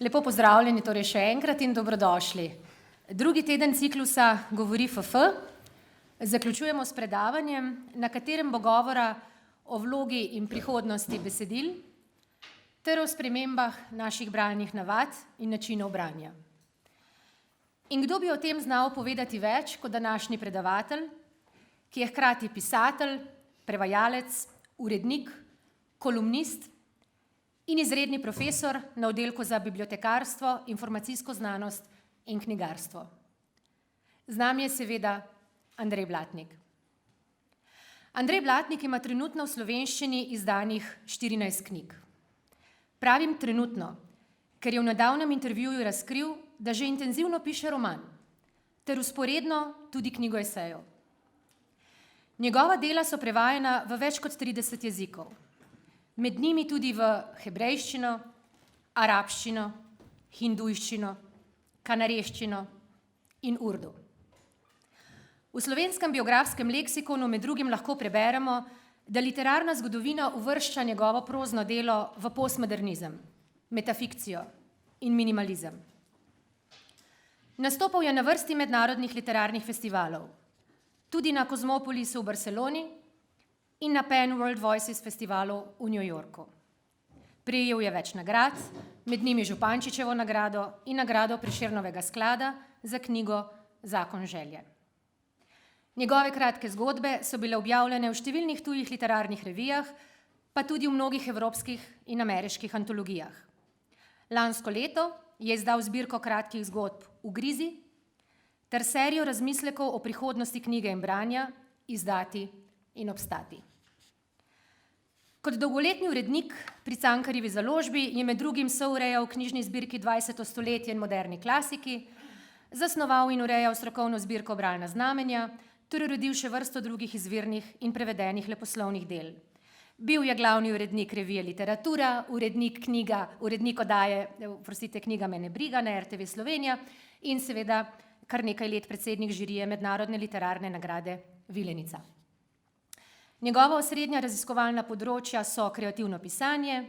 Lepo pozdravljeni torej še enkrat in dobrodošli. Drugi teden ciklusa Govori FF zaključujemo s predavanjem, na katerem bo govora o vlogi in prihodnosti besedil ter o spremembah naših bralnih navad in načinov branja. In kdo bi o tem znal povedati več kot današnji predavatelj, ki je hkrati pisatelj, prevajalec, urednik, kolumnist in izredni profesor na oddelku za bibliotekarstvo, informacijsko znanost in knjigarstvo. Z nami je seveda Andrej Blatnik. Andrej Blatnik ima trenutno v slovenščini izdanih 14 knjig. Pravim trenutno, ker je v nedavnem intervjuju razkril, da že intenzivno piše roman, ter vzporedno tudi knjigo esejev. Njegova dela so prevajana v več kot 30 jezikov. Med njimi tudi v hebrejščino, arabščino, hindujščino, kanareščino in urdu. V slovenskem biografskem leksikonu med drugim lahko preberemo, da literarna zgodovina uvršča njegovo prozno delo v postmodernizem, metafikcijo in minimalizem. Nastopal je na vrsti mednarodnih literarnih festivalov, tudi na Kozmopolisu v Barceloni in na Pen World Voices festivalu v New Yorku. Prejel je več nagrad, med njimi Župančičevo nagrado in nagrado Prešernovega sklada za knjigo Zakon želje. Njegove kratke zgodbe so bile objavljene v številnih tujih literarnih revijah, pa tudi v mnogih evropskih in ameriških antologijah. Lansko leto je izdal zbirko kratkih zgodb Ugrizi ter serijo razmislekov o prihodnosti knjige in branja Izdati in obstati. Kot dolgoletni urednik pri Cankarjevi založbi je med drugim sourejal knjižni zbirki 20. stoletje in moderni klasiki, zasnoval in urejal strokovno zbirko Bralna znamenja, ter uredil še vrsto drugih izvirnih in prevedenih leposlovnih del. Bil je glavni urednik revije Literatura, urednik oddaje, Knjiga me ne briga na RTV Slovenija in seveda kar nekaj let predsednik žirije Mednarodne literarne nagrade Vilenica. Njegova osrednja raziskovalna področja so kreativno pisanje,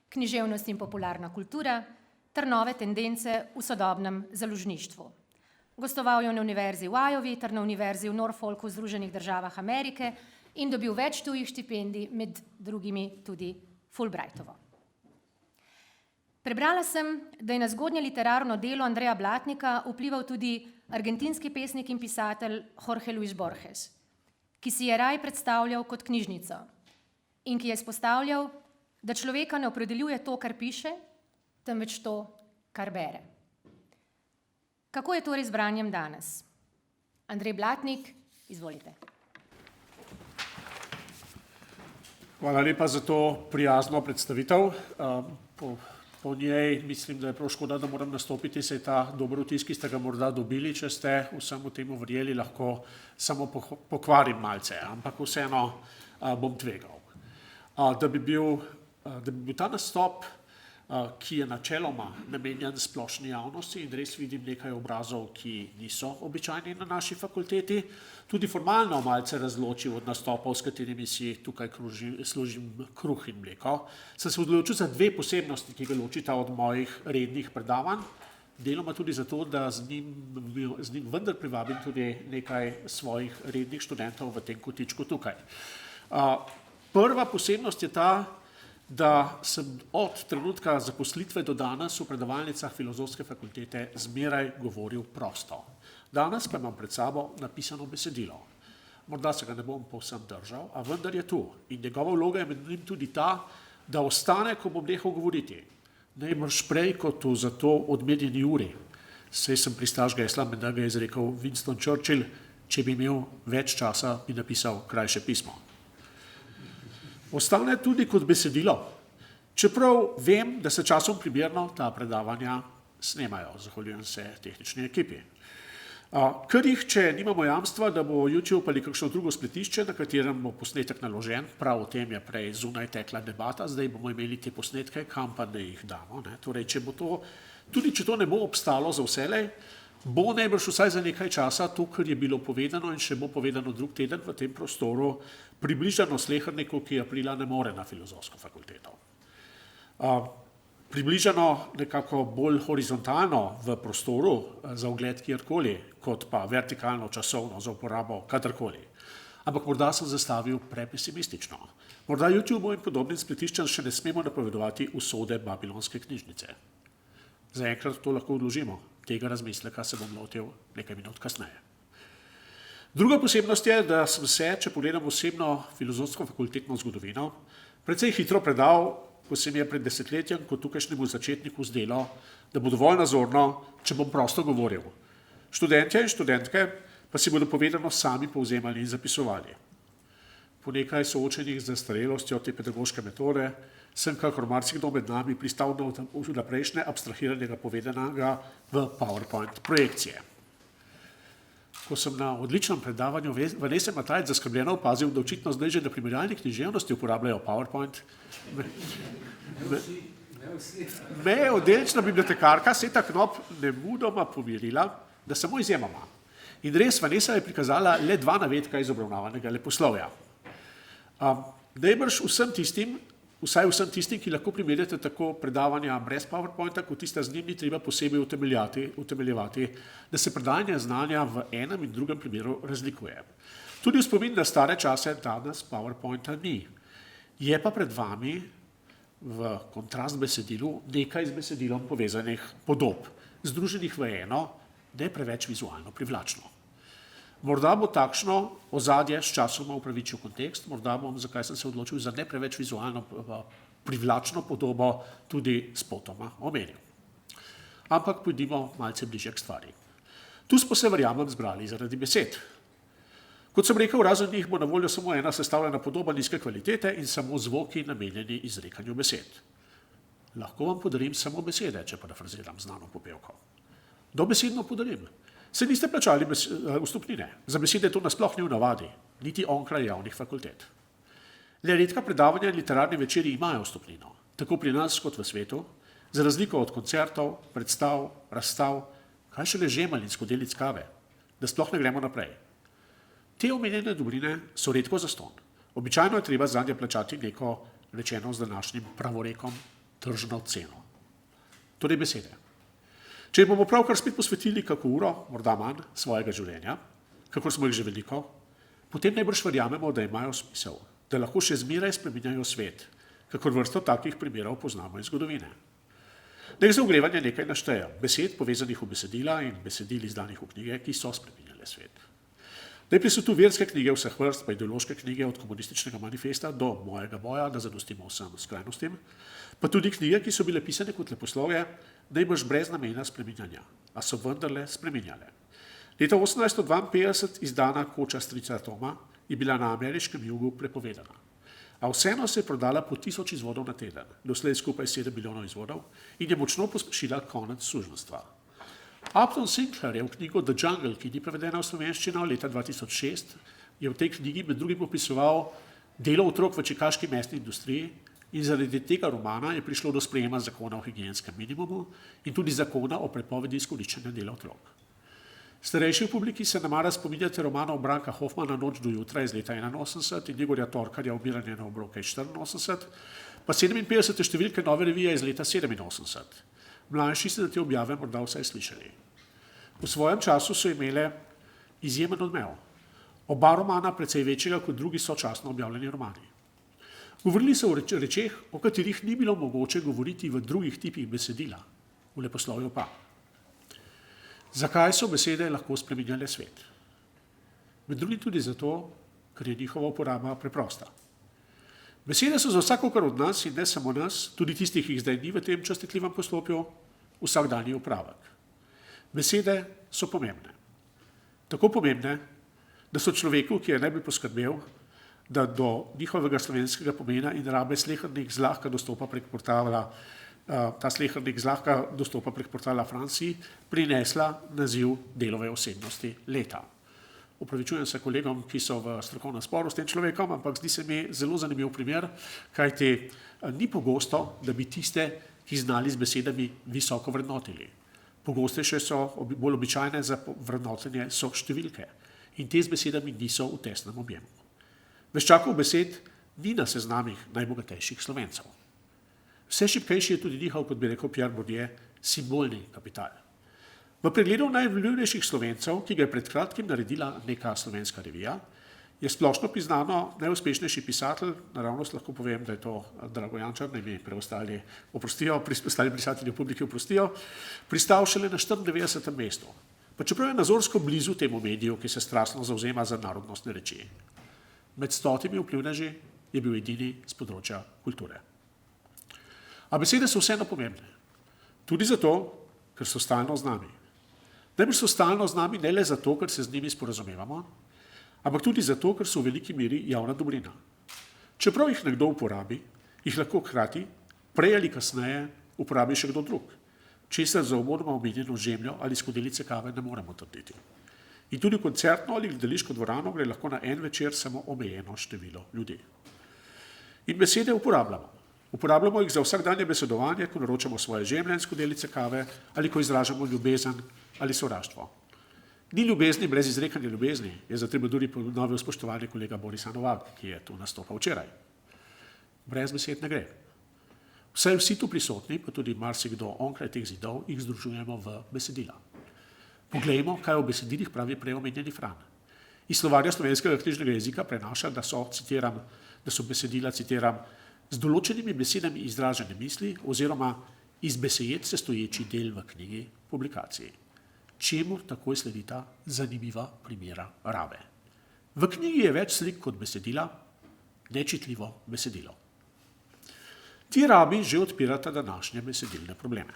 književnost in popularna kultura ter nove tendence v sodobnem založništvu. Gostoval je na Univerzi v Iowi ter na Univerzi v Norfolku v Združenih državah Amerike in dobil več tujih štipendij, med drugimi tudi Fulbrightovo. Prebrala sem, da je na zgodnje literarno delo Andreja Blatnika vplival tudi argentinski pesnik in pisatelj Jorge Luis Borges, ki si je raj predstavljal kot knjižnico in ki je izpostavljal, da človeka ne opredeljuje to, kar piše, temveč to, kar bere. Kako je torej z branjem danes? Andrej Blatnik, izvolite. Hvala lepa za to prijazno predstavitev. Po njej mislim, da je prav škoda, da moram nastopiti, saj ta dober vtis, ki ste ga morda dobili, če ste vsemu temu verjeli, lahko samo pokvarim malce, ampak vseeno bom tvegal. Da bi bil ta nastop, ki je načeloma namenjen splošni javnosti in res vidim nekaj obrazov, ki niso običajni na naši fakulteti, tudi formalno malce razločil od nastopov, s katerimi si tukaj služim kruh in mleko, sem se odločil za dve posebnosti, ki ga ločita od mojih rednih predavanj, deloma tudi zato, da z njim vendar privabim tudi nekaj svojih rednih študentov v tem kotičku tukaj. Prva posebnost je ta, da sem od trenutka zaposlitve do danes v predavalnicah Filozofske fakultete zmeraj govoril prosto. Danes pa imam pred sabo napisano besedilo. Morda se ga ne bom povsem držal, a vendar je tu. In njegova vloga je med njim tudi ta, da ostane, ko bom nehal govoriti. Najbrž prej kot v za to odmerjeni uri. Saj sem pristaš gesla, menda ga je izrekel Winston Churchill, če bi imel več časa, bi napisal krajše pismo. Ostane tudi kot besedilo, čeprav vem, da se časom primerno ta predavanja snemajo. Zahvaljujem se tehnični ekipi. Ker jih, če nimamo jamstva, da bo YouTube ali kakšno drugo spletišče, na katerem bo posnetek naložen, prav o tem je prej zunaj tekla debata, zdaj bomo imeli te posnetke, kam pa ne jih damo. Torej, tudi če to ne bo obstalo za vselej, bo najbrž vsaj za nekaj časa to, kar je bilo povedano in še bo povedano drug teden v tem prostoru, približano sleherniku, ki aprila ne more na Filozofsko fakulteto. približano nekako bolj horizontalno v prostoru za ogled kjerkoli, kot pa vertikalno časovno za uporabo kadarkoli. Ampak morda sem zastavil prepesimistično. Morda YouTube in podobnim spletiščem še ne smemo napovedovati usode babilonske knjižnice. Zaenkrat to lahko odložimo. Tega razmisleka se bom lotil nekaj minut kasneje. Druga posebnost je, da sem se, če pogledam osebno filozofsko fakultetno zgodovino, precej hitro predal, ko se mi je pred desetletjem kot tukajšnjemu začetniku zdelo, da bo dovolj nazorno, če bom prosto govoril. Študentje in študentke pa si bodo povedano sami povzemali in zapisovali. Po nekaj soočenih z zastarelostjo te pedagoške metode sem, kakor marsikdo med nami, pristal na vnaprejšnje abstrahiranega povedanega v PowerPoint projekcije. Ko sem na odličnem predavanju Vanese Matajc zaskrbljeno opazil, da očitno zdaj že na primerjalni književnosti uporabljajo PowerPoint, me je oddelčna bibliotekarka Seta Knop nemudoma pomirila, da samo izjemoma. In res, Vanesa je prikazala le 2 navedka iz obravnavanega leposlovja. Najbrž vsaj vsem tistim, ki lahko primerjate tako predavanja brez PowerPointa, kot tista z njim, ni treba posebej utemeljevati, da se predajanje znanja v enem in drugem primeru razlikuje. Tudi v spomin na stare čase danes PowerPointa ni. Je pa pred vami v kontrast besedilu nekaj z besedilom povezanih podob, združenih v eno, ne preveč vizualno privlačno. Morda bo takšno ozadje s časoma upravičil kontekst, morda bom, zakaj sem se odločil za ne preveč vizualno privlačno podobo, tudi spotoma omenil. Ampak pojdimo malce bližje k stvari. Tu smo se, verjamem, zbrali zaradi besed. Kot sem rekel, razen njih bo na voljo samo ena sestavljena podoba nizke kvalitete in samo zvoki namenjeni izrekanju besed. Lahko vam podarim samo besede, če parafraziram znano popevko. Dobesedno podarim. Se niste plačali vstopnine. Za besede to nasploh ni v navadi, niti onkraj javnih fakultet. Le redka predavanja in literarni večeri imajo vstopnino, tako pri nas kot v svetu, za razliko od koncertov, predstav, razstav, kaj šele žemalninsko delic kave, da sploh ne gremo naprej. Te omenjene dobrine so redko zastonj. Običajno je treba zanje plačati neko, rečeno z današnjim pravorekom, tržno ceno. Torej besede. Če bomo pravkar spet posvetili kako uro, morda manj, svojega življenja, kakor smo jih že veliko, potem najbrž verjamemo, da imajo smisel, da lahko še zmeraj spreminjajo svet, kakor vrsto takih primerov poznamo iz zgodovine. Naj za ogrevanje nekaj naštejem, besed povezanih v besedila in besedil izdanih v knjige, ki so spreminjale svet. Najprej so tu verske knjige vseh vrst, pa ideološke knjige od komunističnega manifesta do mojega boja, da zadostimo vsem skrajnostim, pa tudi knjige, ki so bile pisane kot leposlovje, najbrž brez namena spreminjanja, a so vendarle spreminjale. Leta 1852 izdana Koča strica Toma je bila na ameriškem jugu prepovedana, a vseeno se je prodala po 1000 izvodov na teden, doslej skupaj 7 milijonov izvodov in je močno pospešila konec suženjstva. Upton Sinclair je v knjigo The Jungle, ki ni prevedena v slovenščino, leta 2006, je v tej knjigi med drugim opisoval delo otrok v čikaški mesni industriji in zaradi tega romana je prišlo do sprejema zakona o higienskem minimumu in tudi zakona o prepovedi izkoriščanja dela otrok. Starejši v publiki se namara spominjate romanov Branka Hoffmana Noč do jutra iz leta 81 in Igorja Torkarja Umiranje na obroke iz 84, pa 57. številke Nove revije iz leta 87. Mlajši ste te objave morda vsaj slišali. V svojem času so imele izjemen odmev. Oba romana precej večjega kot drugi sočasno objavljeni romani. Govorili so o rečeh, o katerih ni bilo mogoče govoriti v drugih tipih besedila, v leposlovju pa. Zakaj so besede lahko spreminjale svet? Med drugim tudi zato, ker je njihova uporaba preprosta. Besede so za vsakokar od nas in ne samo nas, tudi tistih, ki jih zdaj ni v tem častitljivem poslopju, vsakdanji upravek. Besede so pomembne. Tako pomembne, da so človeku, ki je najbolj poskrbel, da do njihovega slovenskega pomena in rabe slehernik zlahka dostopa prek portala, ta slehernik zlahka dostopa prek portala Franciji, prinesla naziv delove osebnosti leta. Upravičujem se kolegom, ki so v strokovnem sporu s tem človekom, ampak zdi se mi zelo zanimiv primer, kajti ni pogosto, da bi tiste, ki znali z besedami, visoko vrednotili. Pogostejše so, bolj običajne za vrednotenje so številke in te z besedami niso v tesnem objemu. Veščakov besed ni na seznamih najbogatejših Slovencev. Vse šibkejši je tudi njihov, kot bi rekel Pierre Bourdieu, simbolni kapital. V pregledu najvljivejših Slovencev, ki ga je pred kratkim naredila neka slovenska revija, je splošno priznano najuspešnejši pisatelj, naravnost lahko povem, da je to Dragojan Črni, mi preostali pisatelji v publiki oprostijo, pristal šele na 94. mestu. Pa čeprav je nazorsko blizu temu mediju, ki se strastno zauzema za narodnostne reči. Med 100 vplivneži je bil edini z področja kulture. A besede so vseeno pomembne. Tudi zato, ker so stalno z nami. Najbrž so stalno z nami ne le zato, ker se z njimi sporazumevamo, ampak tudi zato, ker so v veliki meri javna dobrina. Čeprav jih nekdo uporabi, jih lahko hkrati, prej ali kasneje, uporabi še kdo drug, česar za uvodoma omenjeno žemljo ali skodelice kave ne moremo trditi. In tudi v koncertno ali gledališko dvorano gre lahko na en večer samo omejeno število ljudi. In besede uporabljamo. Uporabljamo jih za vsakdanje besedovanje, ko naročamo svoje žemlje in skodelice kave ali ko izražamo ljubezen ali sovraštvo. Ni ljubezni brez izrekanja ljubezni, je za Tribunuri ponovil spoštovani kolega Borisa Novak, ki je tu nastopal včeraj. Brez besed ne gre. Vsi tu prisotni, pa tudi marsikdo onkraj teh zidov, jih združujemo v besedila. Poglejmo, kaj o besedilih pravi prej omenjeni Fran. Iz slovarja slovenskega knjižnega jezika prenaša, da so besedila, citiram, z določenimi besedami izražene misli oziroma iz besed sestoječi del v knjigi publikaciji. Čemu takoj sledita zanimiva primera rabe. V knjigi je več slik kot besedila, nečitljivo besedilo. Ti rabi že odpirata današnje besedilne probleme.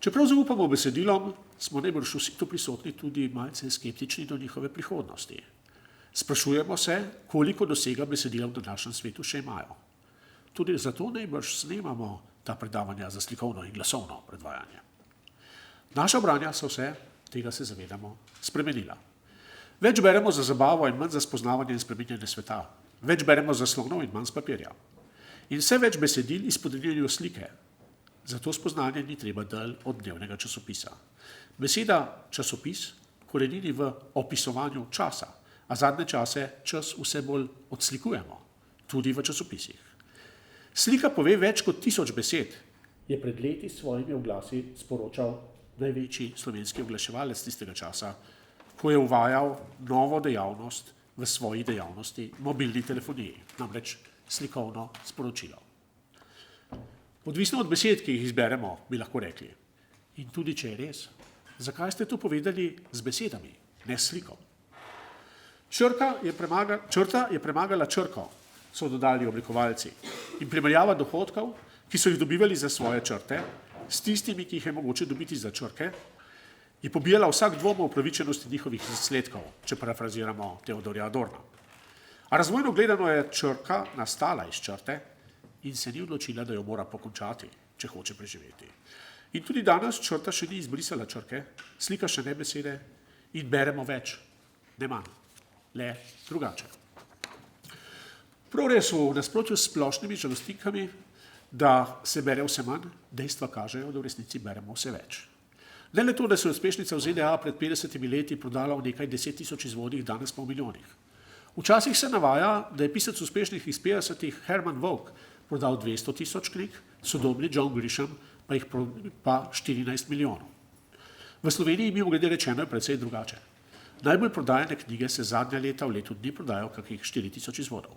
Čeprav zaupamo besedilom, smo najbrž vsi tu prisotni tudi malce skeptični do njihove prihodnosti. Sprašujemo se, koliko dosega besedila v današnjem svetu še imajo. Tudi zato najbrž snemamo ta predavanja za slikovno in glasovno predvajanje. Naša branja so se, tega se zavedamo, spremenila. Več beremo za zabavo in manj za spoznavanje in spreminjanje sveta. Več beremo za slonov in manj z papirja. In vse več besedil izpodrinjajo slike. Zato spoznanje ni treba dalj od dnevnega časopisa. Beseda časopis korenini v opisovanju časa, a zadnje čase čas vse bolj odslikujemo, tudi v časopisih. Slika pove več kot 1000 besed, je pred leti s svojimi oglasi sporočal največji slovenski oglaševalec tistega časa, ko je uvajal novo dejavnost v svoji dejavnosti mobilni telefoniji, namreč slikovno sporočilo. Odvisno od besed, ki jih izberemo, bi lahko rekli. In tudi če je res, zakaj ste to povedali z besedami, ne s sliko? Črta je premagala črko, so dodali oblikovalci. In primerjava dohodkov, ki so jih dobivali za svoje črte, s tistimi, ki jih je mogoče dobiti za črke, je pobijala vsak dvom o upravičenosti njihovih izsledkov, če parafraziramo Teodorja Adorna. A razvojno gledano je črka nastala iz črte in se ni odločila, da jo mora pokončati, če hoče preživeti. In tudi danes črta še ni izbrisala črke, slika še ne besede in beremo več, ne manj, le drugače. Prav res v nasprotju s splošnimi žalostinkami, da se bere vse manj, dejstva kažejo, da v resnici beremo vse več. Ne le to, da se je uspešnica v ZDA pred 50 leti prodala v nekaj 10 000 izvodih, danes pa v milijonih. Včasih se navaja, da je pisec uspešnih iz 50-ih Herman Vogt prodal 200 000 knjig, sodobni John Grisham pa jih pa 14 milijonov. V Sloveniji mimogrede rečeno je precej drugače. Najbolj prodajane knjige se zadnja leta v letu dni prodajo kakih 4000 izvodov.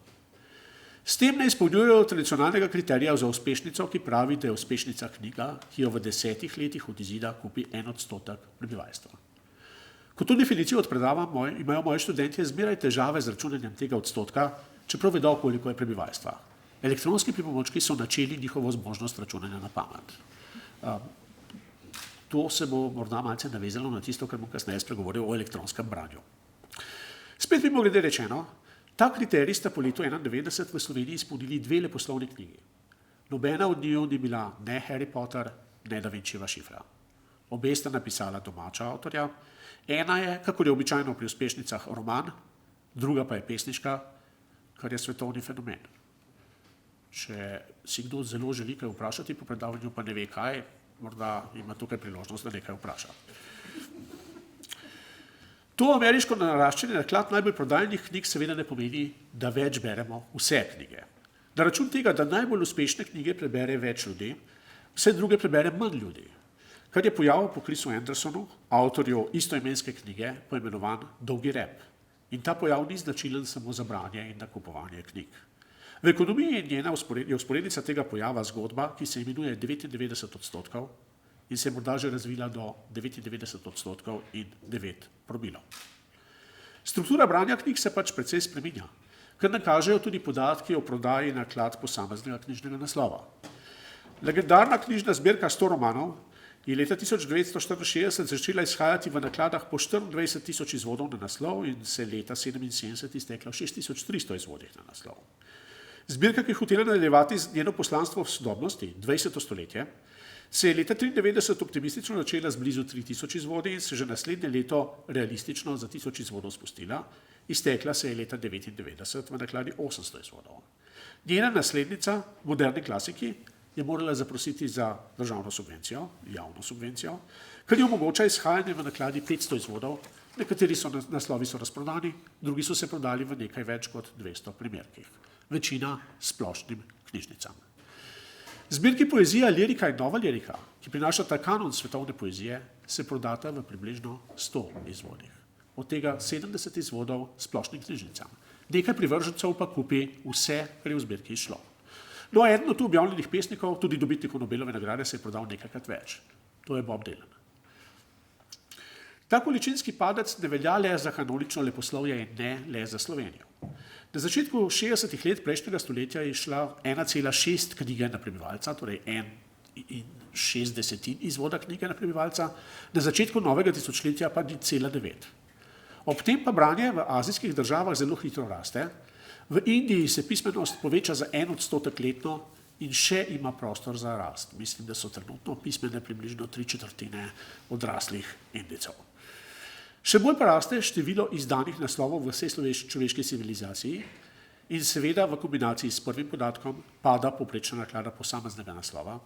S tem ne izpolnjujejo tradicionalnega kriterija za uspešnico, ki pravi, da je uspešnica knjiga, ki jo v 10 letih od izida kupi 1% prebivalstva. Ko to definicijo odpredavam, imajo moji študentje zmeraj težave z računanjem tega odstotka, čeprav vedo, koliko je prebivalstva. Elektronski pripomočki so načeli njihovo zmožnost računanja na pamet. To se bo morda malce navezalo na tisto, kar bom kasneje spregovoril o elektronskem branju. Spet mimogrede rečeno, ta kriterij sta po letu 1991 v Sloveniji izpolnili 2 leposlovni knjigi. Nobena od njiju ni bila ne Harry Potter, ne Da Vinčijeva šifra. Obe sta napisala domača avtorja. Ena je, kakor je običajno pri uspešnicah, roman, druga pa je pesniška, kar je svetovni fenomen. Če si kdo zelo želi kaj vprašati po predavanju, pa ne ve kaj, morda ima tukaj priložnost, da nekaj vpraša. To ameriško naraščanje naklad najbolj prodajnih knjig seveda ne pomeni, da več beremo vse knjige. Na račun tega, da najbolj uspešne knjige prebere več ljudi, vse druge prebere manj ljudi, kar je pojav po Chrisu Andersonu, avtorju istoimenske knjige, poimenovan Dolgi rep. In ta pojav ni značilen samo za branje in nakupovanje knjig. V ekonomiji je vzporednica tega pojava zgodba, ki se imenuje 99% in se je morda že razvila do 99% in 9 promilov. Struktura branja knjig se pač precej spreminja, kar nakažejo tudi podatki o prodaji naklad posameznega knjižnega naslova. Legendarna knjižna zbirka 100 romanov je leta 1964 začela izhajati v nakladah po 24.000 izvodov na naslov in se leta 1977 iztekla v 6.300 izvodih na naslov. Zbirka, ki je hotela nadaljevati njeno poslanstvo v sodobnosti, 20. stoletje, se je leta 1993 optimistično začela z blizu 3000 izvodi in se že naslednje leto realistično za 1000 izvodov spustila, iztekla se je leta 1999 v nakladi 800 izvodov. Njena naslednica, moderni klasiki, je morala zaprositi za državno subvencijo, javno subvencijo, kar je omogoča izhajanje v nakladi 500 izvodov, nekateri naslovi so razprodani, drugi so se prodali v nekaj več kot 200 primerkih, večina splošnim knjižnicam. Zbirki poezija, lirika in nova lirika, ki prinašata kanon svetovne poezije, se prodata v približno 100 izvodih. Od tega 70 izvodov splošnim knjižnicam. Nekaj privržencev pa kupi vse, kar je v zbirki išlo. No, eden od tu objavljenih pesnikov, tudi dobitnikov Nobelove nagrade, se je prodal nekajkrat več. To je Bob Dylan. Ta količinski padec ne velja le za kanonično leposlovje in ne le za Slovenijo. Na začetku 60. let prejšnjega stoletja je šla 1,6 knjige na prebivalca, torej 1,60 izvoda knjige na prebivalca, na začetku novega tisočletja pa 0,9. Ob tem pa branje v azijskih državah zelo hitro raste. V Indiji se pismenost poveča za 1% letno in še ima prostor za rast. Mislim, da so trenutno pismene približno 3/4 odraslih Indijcev. Še bolj pa raste število izdanih naslovov v vsej človeški civilizaciji in seveda v kombinaciji s prvim podatkom pada povprečna naklada posameznega naslova,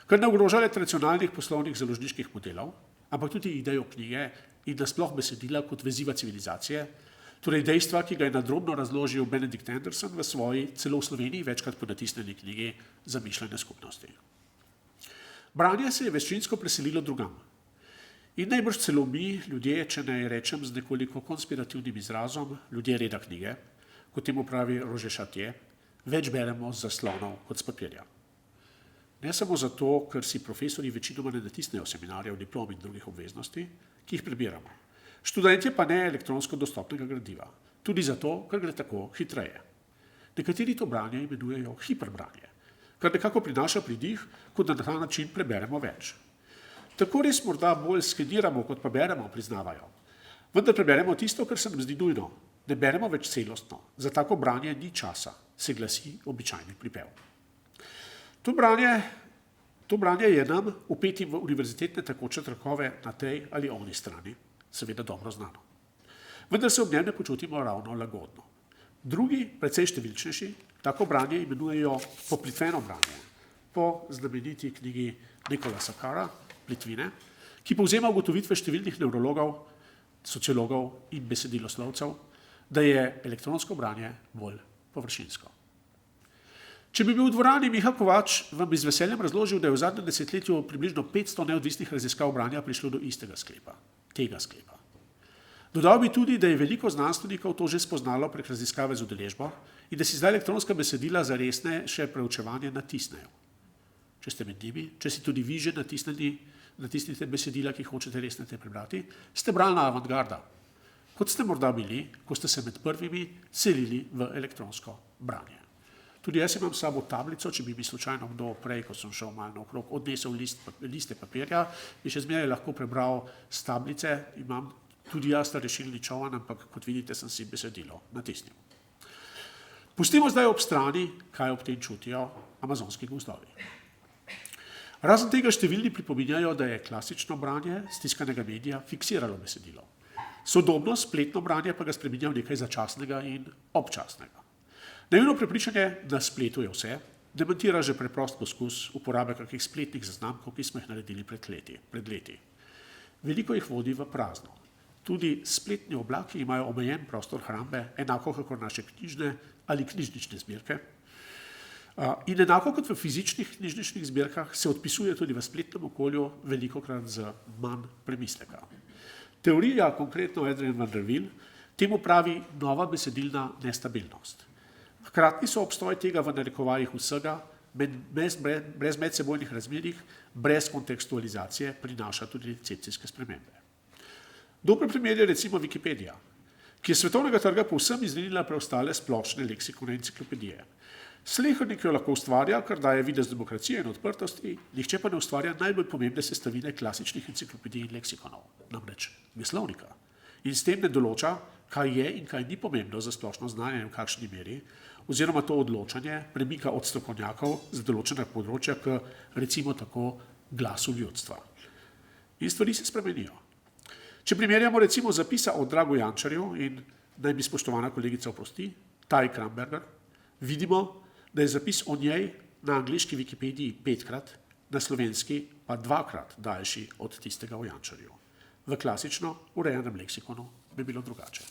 kar ne ogroža le tradicionalnih poslovnih založniških modelov, ampak tudi idejo knjige in nasploh besedila kot veziva civilizacije, torej dejstva, ki ga je nadrobno razložil Benedict Anderson v svoji, celo v Sloveniji, večkrat ponatisnjeni knjigi Zamišljene skupnosti. Branje se je večinsko preselilo drugam. In najbrž celo mi, ljudje, če naj rečem z nekoliko konspirativnim izrazom, ljudje reda knjige, kot temu pravi Roger Chartier, več beremo z zaslonov kot s papirja. Ne samo zato, ker si profesori večinoma ne natisnejo seminarjev, diplom in drugih obveznosti, ki jih prebiramo. Študentje pa ne elektronsko dostopnega gradiva. Tudi zato, ker gre tako hitreje. Nekateri to branje imenujejo hiperbranje, kar nekako prinaša pridih, kot da na ta način preberemo več. Tako res morda bolj skeniramo, kot pa beremo, priznavajo. Vendar preberemo tisto, kar se nam zdi nujno. Ne beremo več celostno. Za tako branje ni časa, se glasi običajni pripev. To branje je nam, vpetim v univerzitetne tekoče trakove na tej ali oni strani, seveda dobro znano. Vendar se ob njem ne počutimo ravno lagodno. Drugi, precej številčnejši, tako branje imenujejo poplitveno branje, po znameniti knjigi Nicolasa Carra, Plitvine, ki povzema ugotovitve številnih nevrologov, sociologov in besediloslovcev, da je elektronsko branje bolj površinsko. Če bi bil v dvorani Miha Kovač, vam bi z veseljem razložil, da je v zadnjem desetletju približno 500 neodvisnih raziskav branja prišlo do istega sklepa, tega sklepa. Dodal bi tudi, da je veliko znanstvenikov to že spoznalo prek raziskave z udeležbo in da si zdaj elektronska besedila za resnejše preučevanje natisnejo. Če ste med njimi, če si tudi vi že natisnite besedila, ki hočete resneje prebrati, ste bralna avantgarda, kot ste morda bili, ko ste se med prvimi selili v elektronsko branje. Tudi jaz imam s sabo tablico, če bi mi slučajno kdo prej, ko sem šel malo naokrog, odnesel liste papirja, bi še zmeraj lahko prebral s tablice, imam tudi jaz ta rešilni čovan, ampak kot vidite, sem si besedilo natisnil. Pustimo zdaj ob strani, kaj ob tem čutijo amazonski gozdovi. Razen tega številni pripominjajo, da je klasično branje stiskanega medija fiksiralo besedilo. Sodobno spletno branje pa ga spreminja v nekaj začasnega in občasnega. Naivno prepričanje na spletu je vse, demantira že preprost poskus uporabe kakih spletnih zaznamkov, ki smo jih naredili pred leti. Veliko jih vodi v prazno. Tudi spletni oblaki imajo omejen prostor hrambe, enako kakor naše knjižne ali knjižnične zbirke. In enako kot v fizičnih knjižničnih zbirkah se odpisuje tudi v spletnem okolju velikokrat z manj premisleka. Teorija, konkretno Adrian van der Wiel, temu pravi nova besedilna nestabilnost. Hkrati so obstoj tega v narekovajih vsega, brez medsebojnih razmerjih, brez kontekstualizacije prinaša tudi recepcijske spremembe. Dober primer je recimo Wikipedija, ki je svetovnega trga povsem izrinila preostale splošne leksikone enciklopedije. Slehernik jo lahko ustvarja, kar daje videz demokracije in odprtosti, nihče pa ne ustvarja najbolj pomembne sestavine klasičnih enciklopedij in leksikonov, namreč geslovnika. In s tem ne določa, kaj je in kaj ni pomembno za splošno znanje in v kakšni meri, oziroma to odločanje premika od strokovnjakov za določena področja k, recimo tako, glasu ljudstva. In stvari se spremenijo. Če primerjamo recimo zapisa o Dragu Jančarju in naj mi spoštovana kolegica oprosti, Taj Kramberger, vidimo, da je zapis o njej na angliški Wikipediji 5-krat, na slovenski pa 2-krat daljši od tistega o Jančarju. V klasično urejenem leksikonu bi bilo drugače.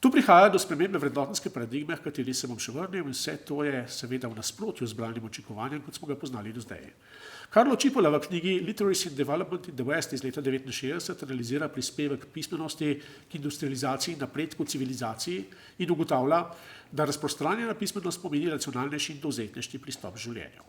Tu prihaja do spremembe vrednotenske paradigme, v kateri se bom še vrnil, in vse to je seveda v nasprotju z branim očakovanjem, kot smo ga poznali do zdaj. Karlo Cipolla v knjigi Literacy and Development in the West iz leta 1969 analizira prispevek pismenosti k industrializaciji, napredku, civilizaciji in ugotavlja, da razprostranjena pismenost pomeni racionalnejši in dovzetnejši pristop k življenju.